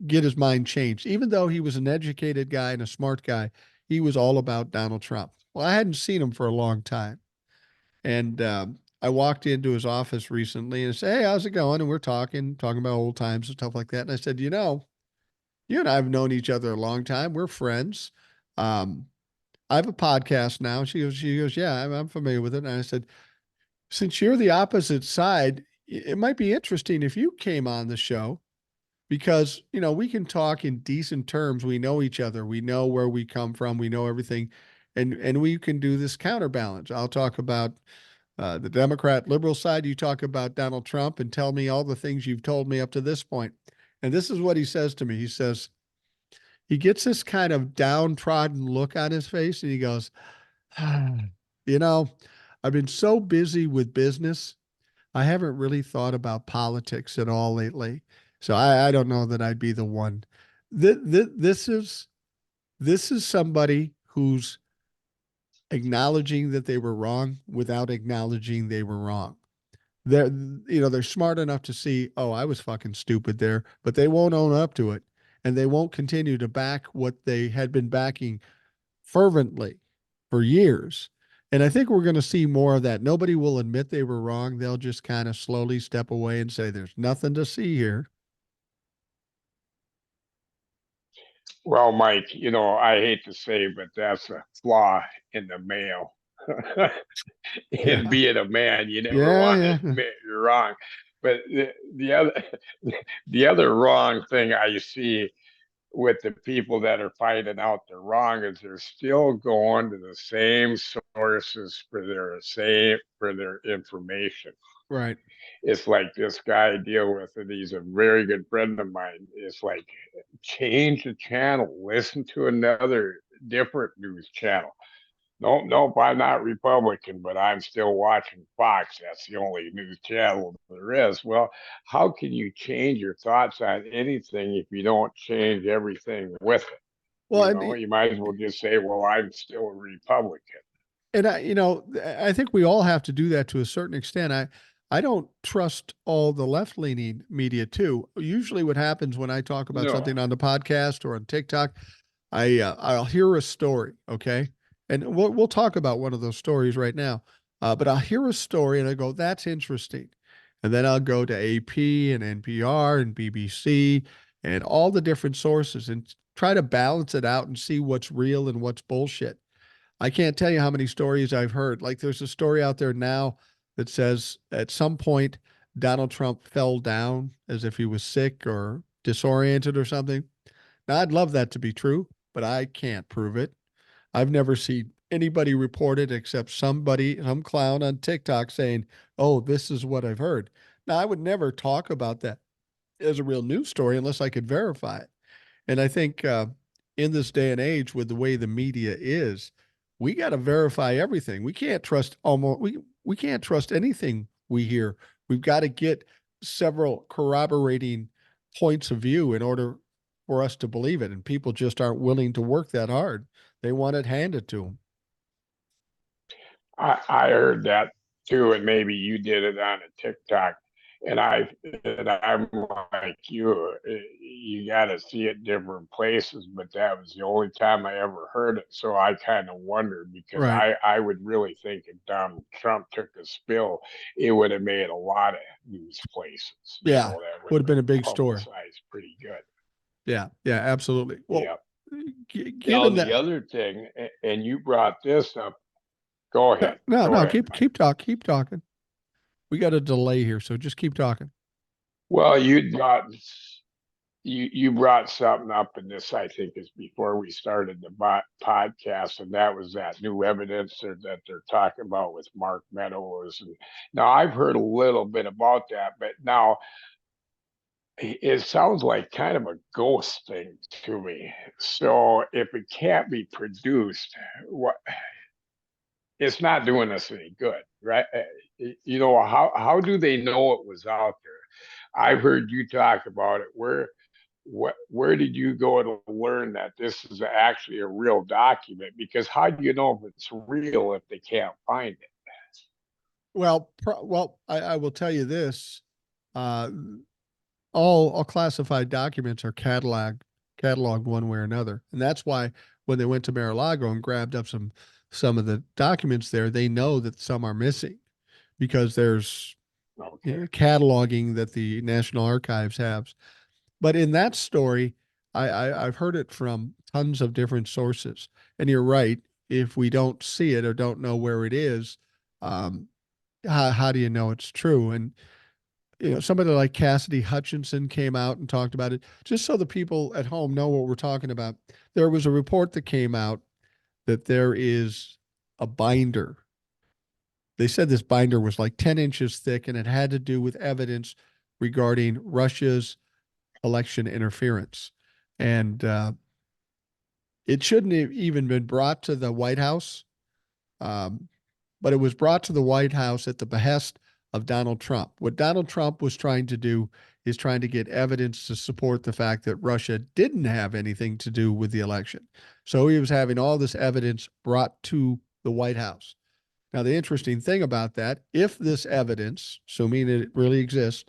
get his mind changed. Even though he was an educated guy and a smart guy, he was all about Donald Trump. Well, I hadn't seen him for a long time. And I walked into his office recently and said, "Hey, how's it going?" And we're talking about old times and stuff like that. And I said, you and I have known each other a long time. We're friends. Um, I have a podcast now. She goes, yeah, I'm familiar with it. And I said, since you're the opposite side, it might be interesting if you came on the show because we can talk in decent terms. We know each other. We know where we come from. We know everything, and we can do this counterbalance. I'll talk about the Democrat liberal side. You talk about Donald Trump and tell me all the things you've told me up to this point. And this is what he says to me. He says he gets this kind of downtrodden look on his face, and he goes, you know, I've been so busy with business I haven't really thought about politics at all lately. So I don't know that I'd be the one. This is somebody who's acknowledging that they were wrong without acknowledging they were wrong. They're smart enough to see, oh, I was fucking stupid there, but they won't own up to it, and they won't continue to back what they had been backing fervently for years. And I think we're going to see more of that. Nobody will admit they were wrong. They'll just kind of slowly step away and say, there's nothing to see here. Well, Mike, I hate to say, but that's a flaw in the male. In Yeah. being a man, you never Yeah. want to Yeah. admit you're wrong. But the other the other wrong thing I see with the people that are finding out they're wrong is they're still going to the same sources for their information. Right. It's like this guy I deal with, and he's a very good friend of mine. It's like change the channel, listen to another different news channel. Nope, nope, I'm not Republican, but I'm still watching Fox. That's the only news channel there is. Well, how can you change your thoughts on anything if you don't change everything with it? Well, You might as well just say, well, I'm still a Republican. and I think we all have to do that to a certain extent. I don't trust all the left leaning media too. Usually, what happens when I talk about No. something on the podcast or on TikTok, I'll hear a story, okay, and we'll talk about one of those stories right now. But I'll hear a story and I go, "That's interesting," and then I'll go to AP and NPR and BBC and all the different sources and try to balance it out and see what's real and what's bullshit. I can't tell you how many stories I've heard. Like there's a story out there now that says at some point Donald Trump fell down as if he was sick or disoriented or something. Now, I'd love that to be true, but I can't prove it. I've never seen anybody report it except some clown on TikTok saying, "Oh, this is what I've heard." Now, I would never talk about that as a real news story unless I could verify it. And I think in this day and age, with the way the media is, we got to verify everything. We can't trust anything we hear. We've got to get several corroborating points of view in order for us to believe it. And people just aren't willing to work that hard. They want it handed to them. I heard that too, and maybe you did it on a TikTok. And I'm like you. You got to see it different places, but that was the only time I ever heard it. So I kind of wondered because Right. I would really think if Donald Trump took a spill, it would have made a lot of news places. Yeah. That would Would have have been a been big story. publicized pretty good. Yeah. Yeah. Absolutely. Well, Yeah. Now given the that, other thing, and you brought this up. Go no, ahead. no, Go no, ahead, Mike. keep talking. We got a delay here, so just keep talking. Well, you brought something up, and this I think is before we started the podcast, and that was that new evidence that they're talking about with Mark Meadows. And now I've heard a little bit about that, but now it sounds like kind of a ghost thing to me. So if it can't be produced, what it's not doing us any good, right? How do they know it was out there? I've heard you talk about it. Where did you go to learn that this is actually a real document? Because how do you know if it's real if they can't find it? I will tell you this: uh, all classified documents are cataloged one way or another, and that's why when they went to Mar-a-Lago and grabbed up some of the documents there, they know that some are missing because there's Okay. cataloging that the National Archives has. But in that story, I've heard it from tons of different sources, and you're right. If we don't see it or don't know where it is, um, how do you know it's true? And somebody like Cassidy Hutchinson came out and talked about it. Just so the people at home know what we're talking about, there was a report that came out that there is a binder. They said this binder was like 10 inches thick and it had to do with evidence regarding Russia's election interference. And it shouldn't have even been brought to the White House, um, but it was brought to the White House at the behest of Donald Trump. What Donald Trump was trying to do is trying to get evidence to support the fact that Russia didn't have anything to do with the election. So he was having all this evidence brought to the White House. Now, the interesting thing about that, if this evidence, assuming it really exists,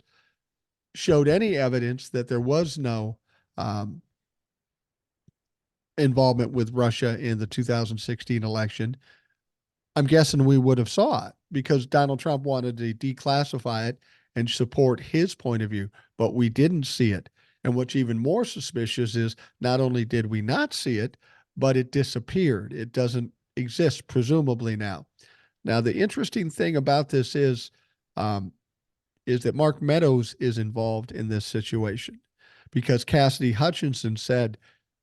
showed any evidence that there was no um, involvement with Russia in the 2016 election, I'm guessing we would have saw it because Donald Trump wanted to declassify it and support his point of view, but we didn't see it. And what's even more suspicious is not only did we not see it, but it disappeared. It doesn't exist, presumably now. Now, the interesting thing about this um, is that Mark Meadows is involved in this situation because Cassidy Hutchinson said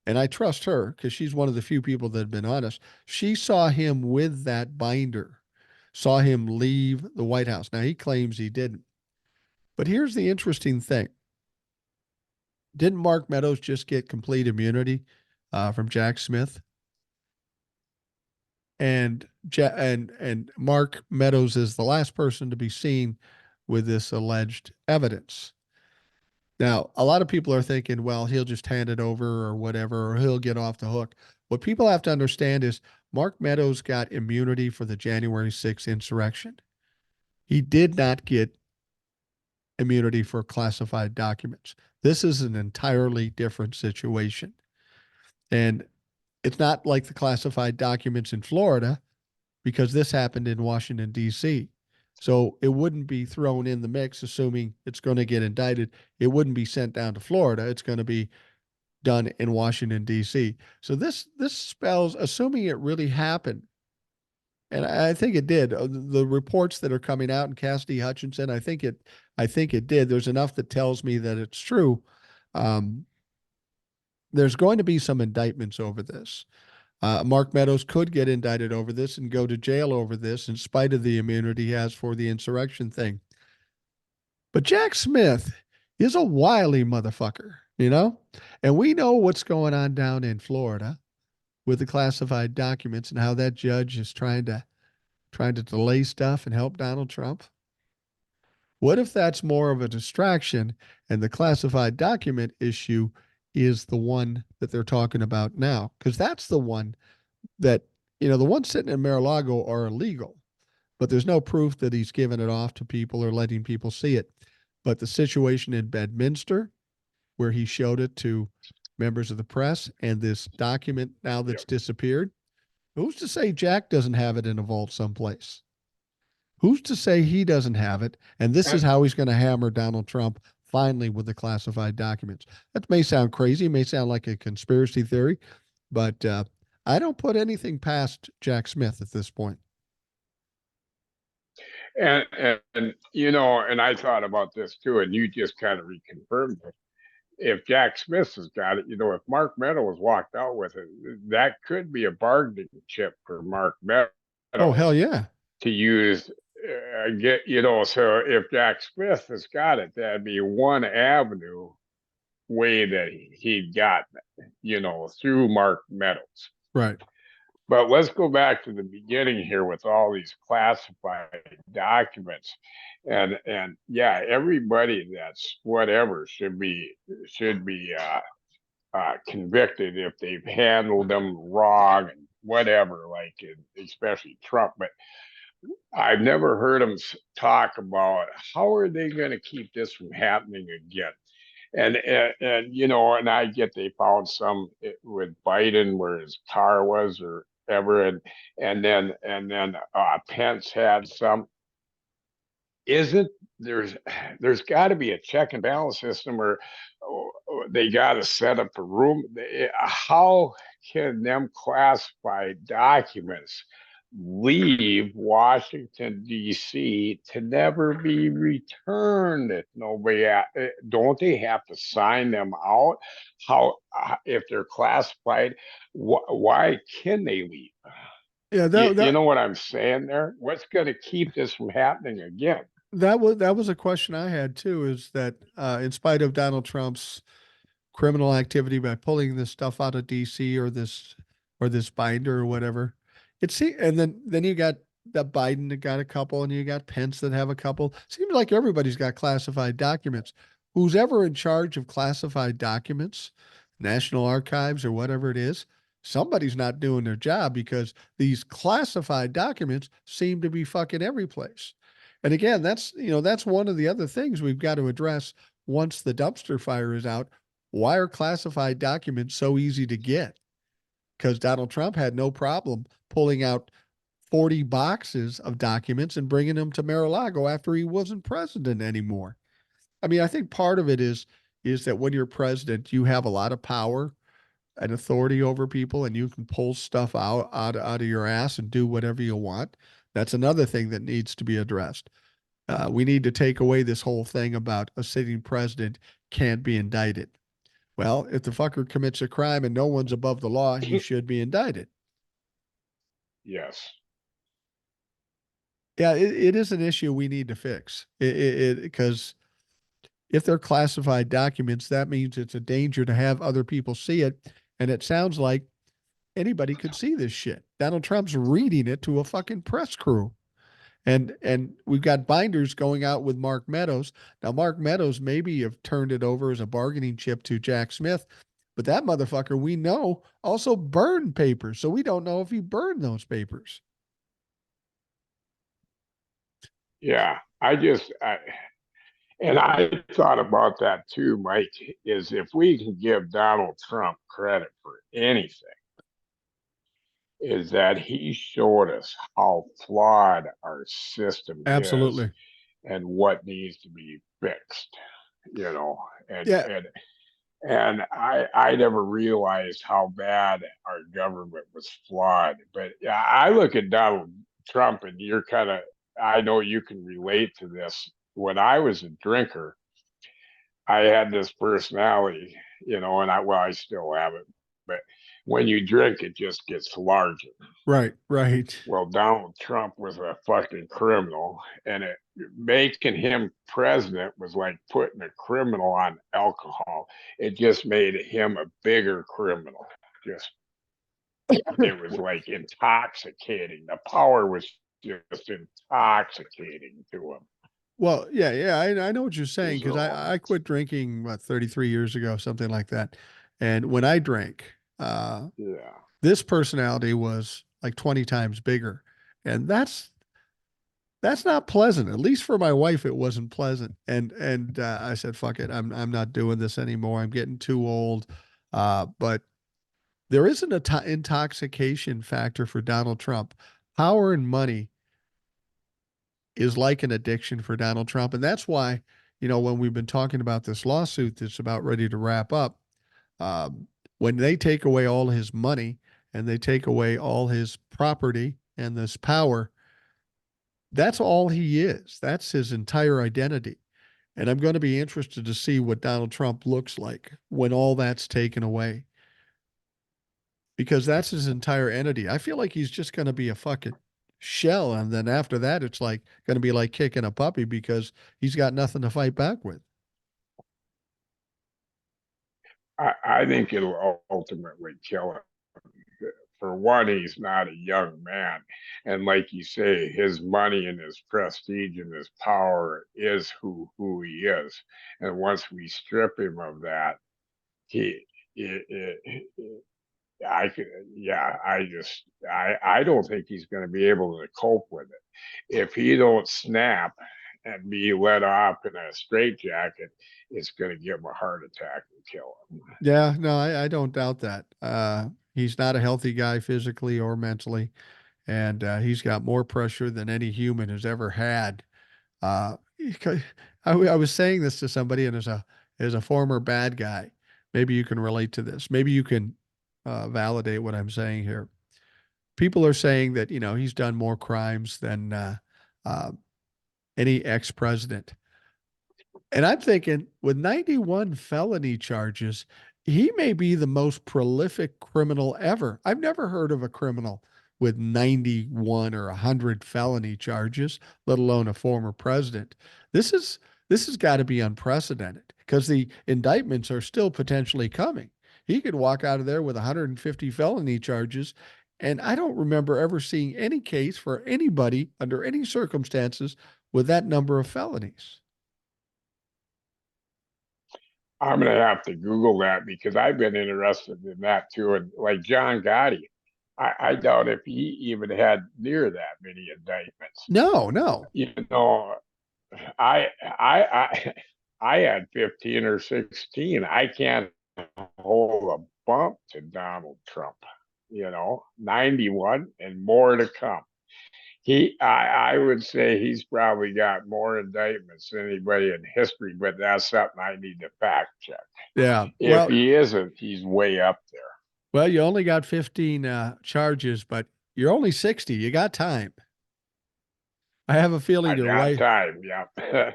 and I trust her because she's one of the few people that have been honest. She saw him with that binder, saw him leave the White House. Now, he claims he didn't. But here's the interesting thing. Didn't Mark Meadows just get complete immunity from Jack Smith? And Mark Meadows is the last person to be seen with this alleged evidence. Now, a lot of people are thinking, well, he'll just hand it over or whatever, or he'll get off the hook. What people have to understand is Mark Meadows got immunity for the January 6th insurrection. He did not get immunity for classified documents. This is an entirely different situation. And it's not like the classified documents in Florida because this happened in Washington, D.C. So it wouldn't be thrown in the mix, assuming it's going to get indicted. It wouldn't be sent down to Florida. It's going to be done in Washington, D.C. So this spells, assuming it really happened, and I think it did. The reports that are coming out in Cassidy Hutchinson, I think it did. There's enough that tells me that it's true. There's going to be some indictments over this. Mark Meadows could get indicted over this and go to jail over this, in spite of the immunity he has for the insurrection thing. But Jack Smith is a wily motherfucker, you know? And we know what's going on down in Florida with the classified documents and how that judge is trying to delay stuff and help Donald Trump. What if that's more of a distraction and the classified document issue is the one that they're talking about now? Because that's the one that, the ones sitting in Mar-a-Lago are illegal, but there's no proof that he's given it off to people or letting people see it. But the situation in Bedminster, where he showed it to members of the press, and this document now that's disappeared, who's to say Jack doesn't have it in a vault someplace? Who's to say he doesn't have it? And this is how he's going to hammer Donald Trump finally with the classified documents. That may sound crazy, may sound like a conspiracy theory, but I don't put anything past Jack Smith at this point. And and I thought about this too, and you just kind of reconfirmed it. If Jack Smith has got it, if Mark Meadows walked out with it, that could be a bargaining chip for Mark Meadows. Oh, hell yeah. To use, so if Jack Smith has got it, that'd be one avenue way that he'd gotten it, through Mark Meadows. Right. But let's go back to the beginning here with all these classified documents. And yeah, everybody that's whatever should be convicted if they've handled them wrong and whatever, like especially Trump. But I've never heard them talk about how are they going to keep this from happening again. And I get they found some with Biden where his car was or ever, and then Pence had some. Isn't there's got to be a check and balance system where they got to set up a room? How can them classified documents leave Washington D.C. to never be returned if nobody don't they have to sign them out? How if they're classified, why can they leave? Yeah, you know what I'm saying there? What's going to keep this from happening again? That was a question I had too, is that in spite of Donald Trump's criminal activity by pulling this stuff out of DC or this binder or whatever, and then you got that Biden that got a couple, and you got Pence that have a couple. Seems like everybody's got classified documents. Who's ever in charge of classified documents, National Archives or whatever it is, somebody's not doing their job, because these classified documents seem to be fucking every place. And again, that's one of the other things we've got to address once the dumpster fire is out. Why are classified documents so easy to get? Because Donald Trump had no problem pulling out 40 boxes of documents and bringing them to Mar-a-Lago after he wasn't president anymore. I mean, I think part of it is that when you're president, you have a lot of power and authority over people, and you can pull stuff out of your ass and do whatever you want. That's another thing that needs to be addressed. We need to take away this whole thing about a sitting president can't be indicted. Well, if the fucker commits a crime and no one's above the law, he should be indicted. Yes. Yeah, it is an issue we need to fix. Because if they're classified documents, that means it's a danger to have other people see it. And it sounds like anybody could see this shit. Donald Trump's reading it to a fucking press crew. And we've got binders going out with Mark Meadows. Now, Mark Meadows maybe have turned it over as a bargaining chip to Jack Smith, but that motherfucker we know also burned papers. So we don't know if he burned those papers. Yeah. And I thought about that too, Mike, is if we can give Donald Trump credit for anything, is that he showed us how flawed our system is Absolutely. and what needs to be fixed, you know, and Yeah. and and I never realized how bad our government was flawed. But yeah, I look at Donald Trump, and you're kind of, I know you can relate to this. When I was a drinker, I had this personality, and I still have it. But when you drink, it just gets larger. Right. Right. Well, Donald Trump was a fucking criminal, and making him president was like putting a criminal on alcohol. It just made him a bigger criminal. Just it was like intoxicating. The power was just intoxicating to him. Well, yeah. I know what you're saying because So I quit drinking, 33 years ago, something like that. And when I drank, yeah, this personality was like 20 times bigger. And that's not pleasant. At least for my wife, it wasn't pleasant. And I said, "Fuck it, I'm not doing this anymore. I'm getting too old." But there isn't a intoxication factor for Donald Trump. Power and money is like an addiction for Donald Trump, and that's why when we've been talking about this lawsuit that's about ready to wrap up, when they take away all his money and they take away all his property and this power, that's all he is. That's his entire identity. And I'm going to be interested to see what Donald Trump looks like when all that's taken away because that's his entire entity. I feel like he's just going to be a fucking shell. And then after that, it's like going to be like kicking a puppy because he's got nothing to fight back with. I think it'll ultimately kill him. For one, he's not a young man. And like you say, his money and his prestige and his power is who he is. And once we strip him of that, he, it, it, I could, yeah, I don't think he's going to be able to cope with it. If he don't snap and be let off in a straitjacket, it's going to give him a heart attack and kill him. Yeah, no, I don't doubt that. He's not a healthy guy physically or mentally, and he's got more pressure than any human has ever had. Uh, I was saying this to somebody, and as a former bad guy, maybe you can relate to this. Maybe you can validate what I'm saying here. People are saying that he's done more crimes than uh, any ex-president. And I'm thinking with 91 felony charges, he may be the most prolific criminal ever. I've never heard of a criminal with 91 or 100 felony charges, let alone a former president. This is this has got to be unprecedented because the indictments are still potentially coming. He could walk out of there with 150 felony charges, and I don't remember ever seeing any case for anybody under any circumstances with that number of felonies. I'm going to have to Google that because I've been interested in that too. And like John Gotti, I doubt if he even had near that many indictments. No, no. You know, I I I I had 15 or 16. I can't hold a bump to Donald Trump. 91 and more to come. I would say he's probably got more indictments than anybody in history, but that's something I need to fact check. Yeah. If he isn't, he's way up there. Well, you only got 15 charges, but you're only 60. You got time. I have a feeling At your that wife. time, yeah.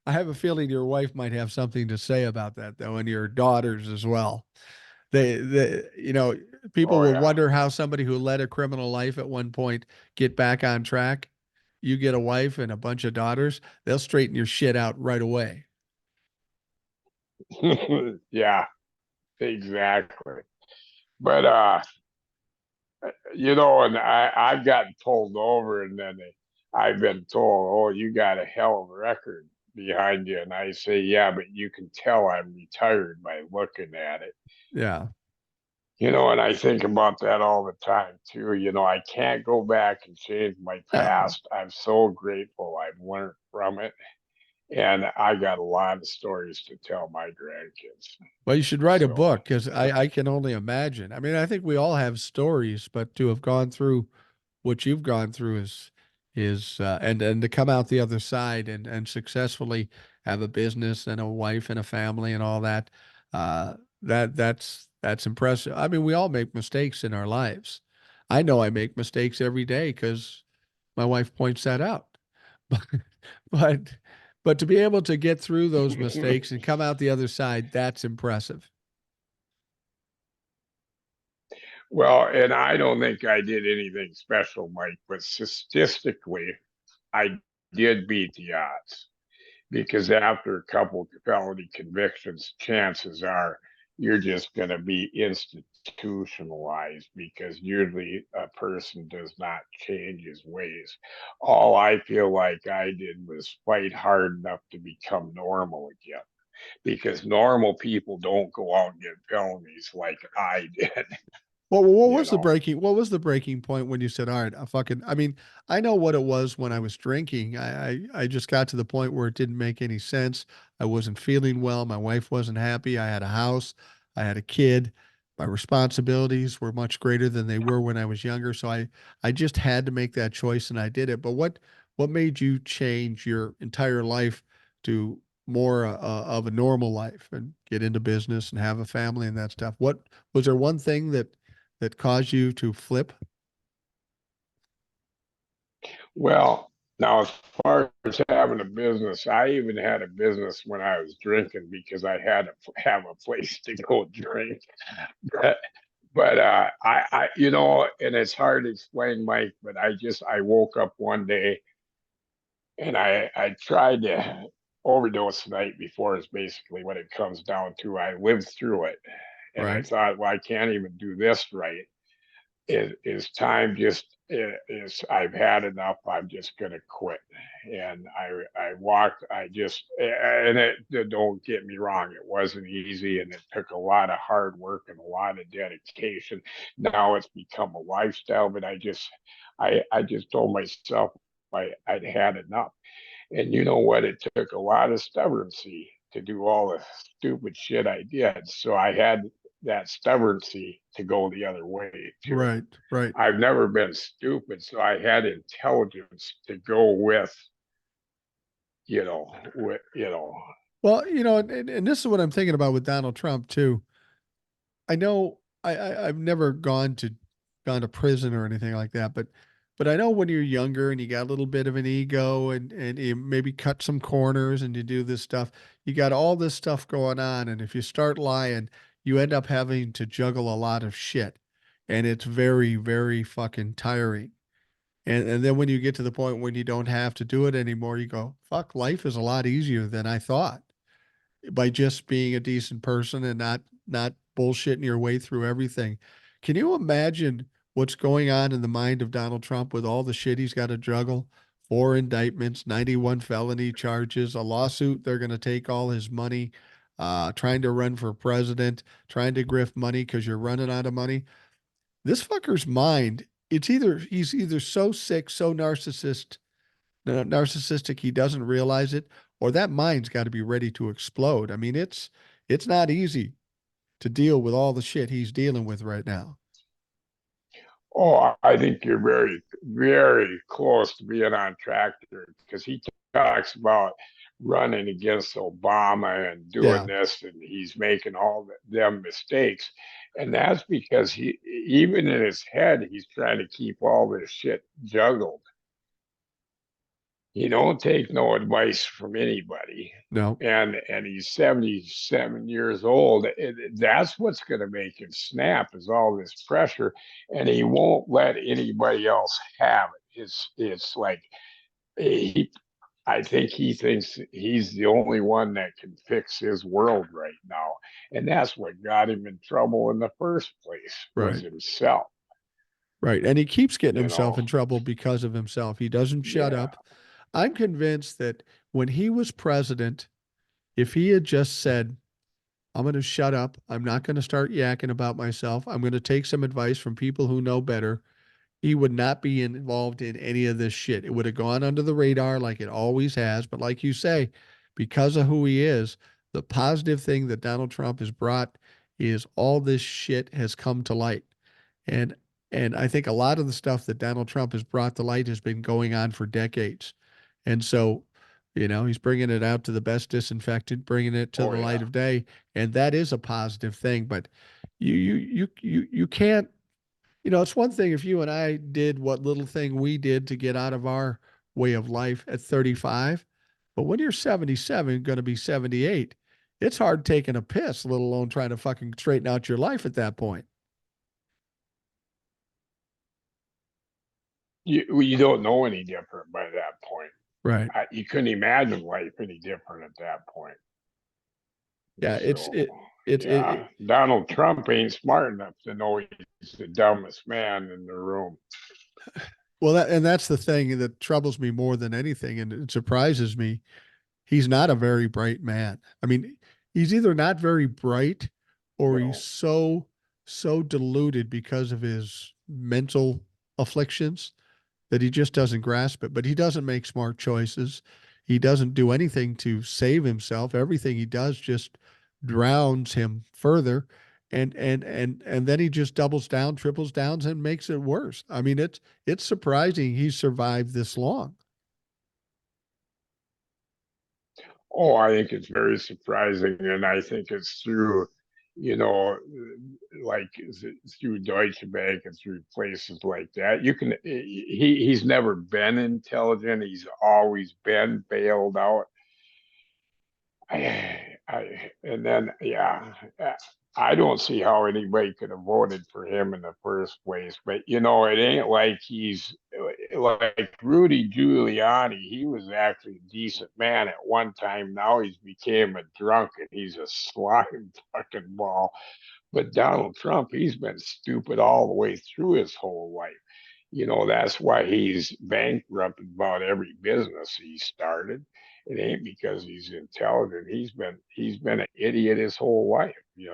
I have a feeling your wife might have something to say about that, though, and your daughters as well. People Oh will yeah. wonder how somebody who led a criminal life at one point get back on track. You get a wife and a bunch of daughters, they'll straighten your shit out right away. Yeah, exactly. But and I've gotten pulled over, and then I've been told, "Oh, you got a hell of a record behind you," and I say, "Yeah, but you can tell I'm retired by looking at it." Yeah. And I think about that all the time too. I can't go back and change my No. past. I'm so grateful I've learned from it, and I got a lot of stories to tell my grandkids. Well, you should write a So, book because I can only imagine. I mean, I think we all have stories, but to have gone through what you've gone through and to come out the other side and successfully have a business and a wife and a family and all that, that's impressive. I mean, we all make mistakes in our lives. I know I make mistakes every day because my wife points that out. But but to be able to get through those mistakes and come out the other side, that's impressive. well, and I don't think I did anything special, Mike, but statistically, I did beat the odds because after a couple felony convictions, chances are you're just going to be institutionalized because usually a person does not change his ways. All I feel like I did was fight hard enough to become normal again because normal people don't go out and get felonies like I did, Well, what you was the know. breaking? What was the breaking point when you said, "All right, I fucking"? I mean, I know what it was when I was drinking. I just got to the point where it didn't make any sense. I wasn't feeling well. My wife wasn't happy. I had a house. I had a kid. My responsibilities were much greater than they were when I was younger. So I just had to make that choice, and I did it. But what made you change your entire life to more of a normal life and get into business and have a family and that stuff? What was there one thing that caused you to flip? Well, now as far as having a business, I even had a business when I was drinking because I had to have a place to go drink. But, and it's hard to explain, Mike, but I woke up one day and I tried to overdose the night before is basically what it comes down to. I lived through it and I Right. thought, well, I can't even do this right. Is time just is I've had enough. I'm just gonna quit. And I walked. I just and don't get me wrong. It wasn't easy, and it took a lot of hard work and a lot of dedication. Now it's become a lifestyle, but I just told myself I'd had enough. And you know what? It took a lot of stubborncy to do all the stupid shit I did. So I had that stubborncy to go the other way too. Right. Right. I've never been stupid, so I had intelligence to go with. Well, and this is what I'm thinking about with Donald Trump too. I know I've never gone to prison or anything like that, but I know when you're younger and you got a little bit of an ego and you maybe cut some corners and you do this stuff, you got all this stuff going on, and if you start lying, you end up having to juggle a lot of shit, and it's very, very fucking tiring. And then when you get to the point when you don't have to do it anymore, you go, fuck, life is a lot easier than I thought by just being a decent person and not bullshitting your way through everything. Can you imagine what's going on in the mind of Donald Trump with all the shit he's got to juggle? Four indictments, 91 felony charges, a lawsuit. They're going to take all his money, trying to run for president, trying to grift money because you're running out of money. This fucker's mind, he's either so sick, so narcissistic he doesn't realize it, or that mind's got to be ready to explode. I mean, it's not easy to deal with all the shit he's dealing with right now. Oh, I think you're very, very close to being on track there because he talks about running against Obama and doing Yeah, this, and he's making all them mistakes. And that's because even in his head, he's trying to keep all this shit juggled. he don't take no advice from anybody. No. And he's 77 years old. That's what's going to make him snap is all this pressure, and he won't let anybody else have it. It's like he I think he thinks he's the only one that can fix his world right now. And that's what got him in trouble in the first place was Right. himself, Right. And he keeps getting you himself know. in trouble because of himself. He doesn't shut Yeah. up. I'm convinced that when he was president, if he had just said, I'm going to shut up, I'm not going to start yakking about myself, I'm going to take some advice from people who know better, he would not be involved in any of this shit. It would have gone under the radar like it always has. But like you say, because of who he is, the positive thing that Donald Trump has brought is all this shit has come to light. And I think a lot of the stuff that Donald Trump has brought to light has been going on for decades. And so, he's bringing it out to the best disinfectant, bringing it to Oh the light yeah. of day, and that is a positive thing. But you can't. It's one thing if you and I did what little thing we did to get out of our way of life at 35, but when you're 77, going to be 78, it's hard taking a piss, let alone trying to fucking straighten out your life at that point. You don't know any different by that point. Right. You couldn't imagine life any different at that point. Yeah, it's So, it it's yeah, Donald Trump ain't smart enough to know he's the dumbest man in the room. well that's the thing that troubles me more than anything, and it surprises me. He's not a very bright man. I mean, he's either not very bright or he's No. so deluded because of his mental afflictions that he just doesn't grasp it. But he doesn't make smart choices. He doesn't do anything to save himself. Everything he does just drowns him further. And then he just doubles down, triples down, and makes it worse. I mean, it's surprising he's survived this long. Oh, I think it's very surprising, and I think it's through, you know, like through Deutsche Bank and through places like that. He's never been intelligent. He's always been bailed out. And then, yeah, I don't see how anybody could have voted for him in the first place. But it ain't like he's like Rudy Giuliani. He was actually a decent man at one time. Now he's became a drunk and he's a slime fucking ball. But Donald Trump, he's been stupid all the way through his whole life. That's why he's bankrupted about every business he started. It ain't because he's intelligent. He's been an idiot his whole life. He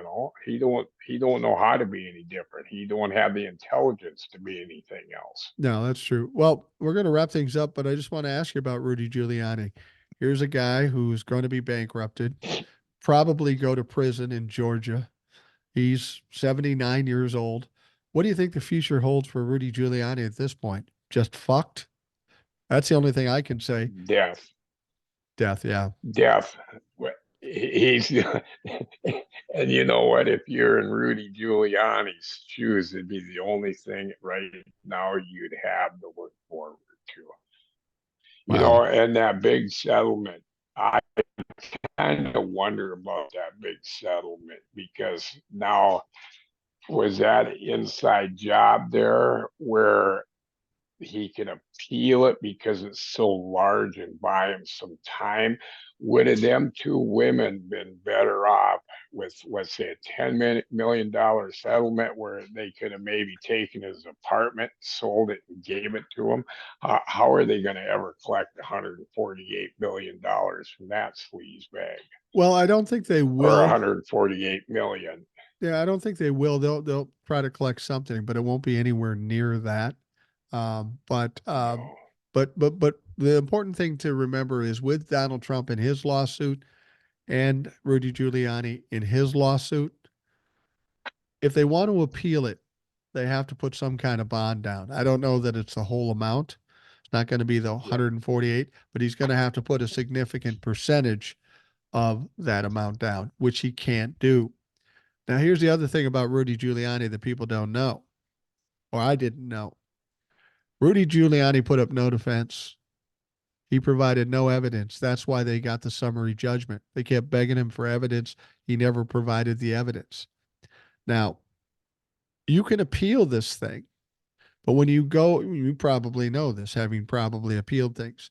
don't know how to be any different. He don't have the intelligence to be anything else. No, that's true. Well, we're going to wrap things up, but I just want to ask you about Rudy Giuliani. Here's a guy who's going to be bankrupted, probably go to prison in Georgia. He's 79 years old. What do you think the future holds for Rudy Giuliani at this point? Just fucked? That's the only thing I can say. Death, Death, yeah. death. He's and you know what? If you're in Rudy Giuliani's shoes, it'd be the only thing right now you'd have to look forward to. Wow. And that big settlement, I kind of wonder about that big settlement because now was that inside job there where he can appeal it because it's so large and buy him some time? Would have them two women been better off with, let's say, a $10 million settlement where they could have maybe taken his apartment, sold it, and gave it to him? How are they going to ever collect $148 million from that sleaze bag, Well, I don't think they or will. 148 million? Yeah, I don't think they will. They'll try to collect something, but it won't be anywhere near that. Um, but um, No. but the important thing to remember is with Donald Trump in his lawsuit and Rudy Giuliani in his lawsuit, if they want to appeal it, they have to put some kind of bond down. I don't know that it's the whole amount. It's not going to be the Yeah. 148, but he's going to have to put a significant percentage of that amount down, which he can't do. Now, here's the other thing about Rudy Giuliani that people don't know, or I didn't know. Rudy Giuliani put up no defense He provided no evidence. That's why they got the summary judgment. They kept begging him for evidence. He never provided the evidence. Now, you can appeal this thing, but when you go, you probably know this, having probably appealed things.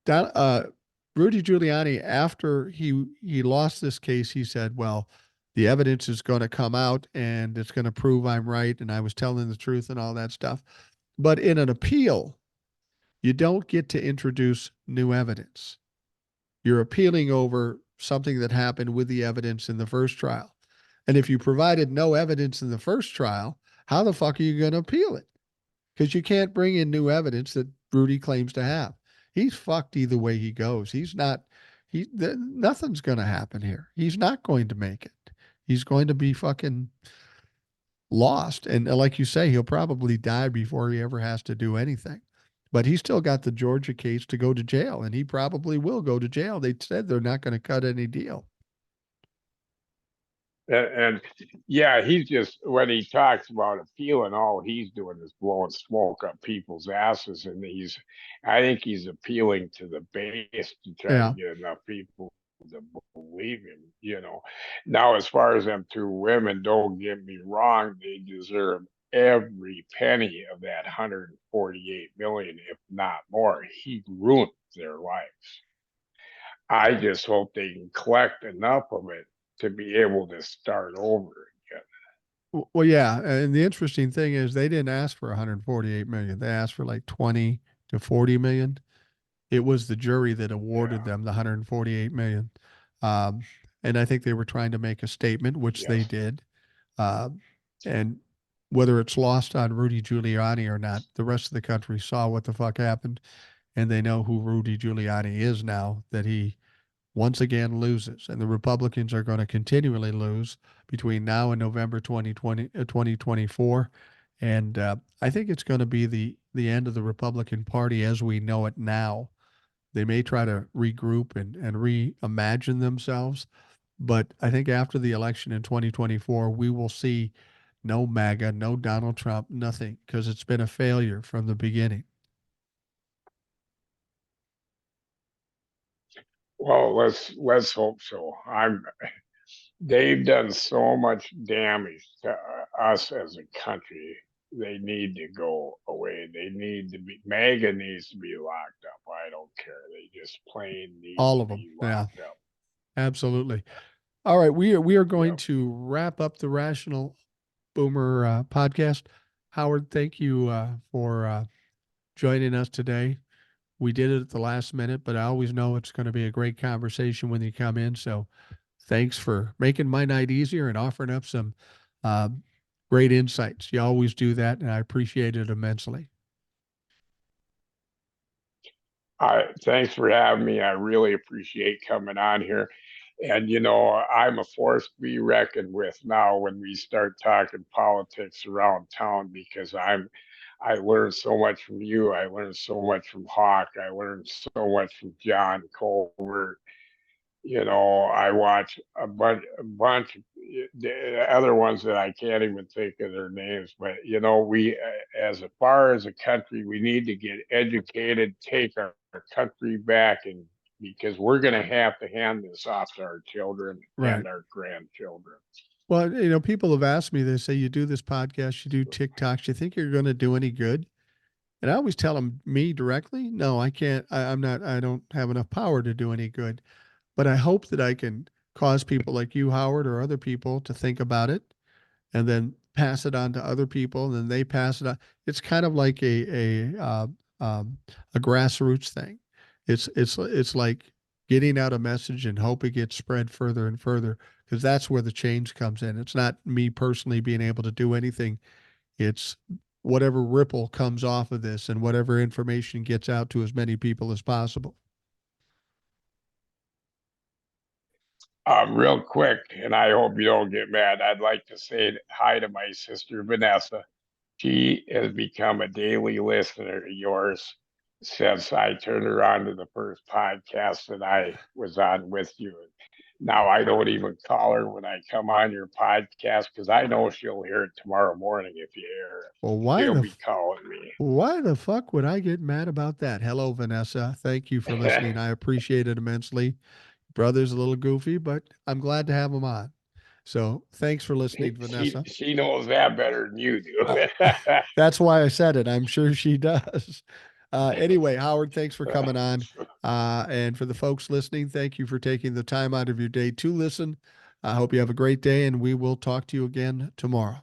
Don, Rudy Giuliani, after he lost this case, he said, "Well, the evidence is going to come out, and it's going to prove I'm right, and I was telling the truth, and all that stuff." But in an appeal, you don't get to introduce new evidence. You're appealing over something that happened with the evidence in the first trial. And if you provided no evidence in the first trial, how the fuck are you going to appeal it? Because you can't bring in new evidence that Rudy claims to have. He's fucked either way he goes. He's not, nothing's going to happen here. He's not going to make it. He's going to be fucking lost. And like you say, he'll probably die before he ever has to do anything. But he's still got the Georgia case to go to jail, and he probably will go to jail. They said they're not going to cut any deal. And yeah, he's just, when he talks about appealing, all he's doing is blowing smoke up people's asses. And I think he's appealing to the base to try to Yeah. get enough people to believe him, Now, as far as them two women, don't get me wrong, they deserve every penny of that 148 million, if not more. He ruined their lives. I just hope they can collect enough of it to be able to start over again. Well, yeah, and the interesting thing is they didn't ask for 148 million. They asked for like 20 to 40 million. It was the jury that awarded them the 148 million. Um, and I think they were trying to make a statement, which they Yes. did. And whether it's lost on Rudy Giuliani or not, the rest of the country saw what the fuck happened, and they know who Rudy Giuliani is now, that he once again loses. And the Republicans are going to continually lose between now and November 2024. And I think it's going to be the end of the Republican Party as we know it now. They may try to regroup and reimagine themselves. But I think after the election in 2024, we will see no MAGA, no Donald Trump, nothing, because it's been a failure from the beginning. Well, let's hope so. They've done so much damage to us as a country. They need to go away. MAGA needs to be locked up. I don't care. They just plain need All to of them. be Yeah, locked up. absolutely. All right, we are going Yep. to wrap up the Rational Boomer podcast. Howard, thank you for joining us today. We did it at the last minute, but I always know it's going to be a great conversation when you come in. So thanks for making my night easier and offering up some uh, great insights. You always do that, and I appreciate it immensely. Thanks for having me. I really appreciate coming on here. And I'm a force to be reckoned with now when we start talking politics around town, because I learned so much from you. I learned so much from Hawk. I learned so much from John Colbert. I watch a bunch of the other ones that I can't even think of their names. But we, as far as a country, we need to get educated, take our country back, and because we're going to have to hand this off to our children Right. and our grandchildren. Well, people have asked me, they say, you do this podcast, you do TikToks, you think you're going to do any good? And I always tell them, me directly, no, I can't. I'm not, I don't have enough power to do any good. But I hope that I can cause people like you, Howard, or other people to think about it and then pass it on to other people, and then they pass it on. It's kind of like a grassroots thing. It's like getting out a message and hope it gets spread further and further, because that's where the change comes in. It's not me personally being able to do anything. It's whatever ripple comes off of this and whatever information gets out to as many people as possible. Real quick, and I hope you don't get mad. I'd like to say hi to my sister Vanessa. She has become a daily listener of yours since I turned her on to the first podcast that I was on with you. Now I don't even call her when I come on your podcast because I know she'll hear it tomorrow morning if you hear it. Well, She'll be calling me. why the fuck would I get mad about that? Hello, Vanessa. Thank you for listening. I appreciate it immensely. Brother's a little goofy, but I'm glad to have him on. So thanks for listening, Vanessa. She knows that better than you Uh, do. that's why I said it. I'm sure she does. Anyway, Howard, thanks for coming on. And for the folks listening, thank you for taking the time out of your day to listen. I hope you have a great day, and we will talk to you again tomorrow.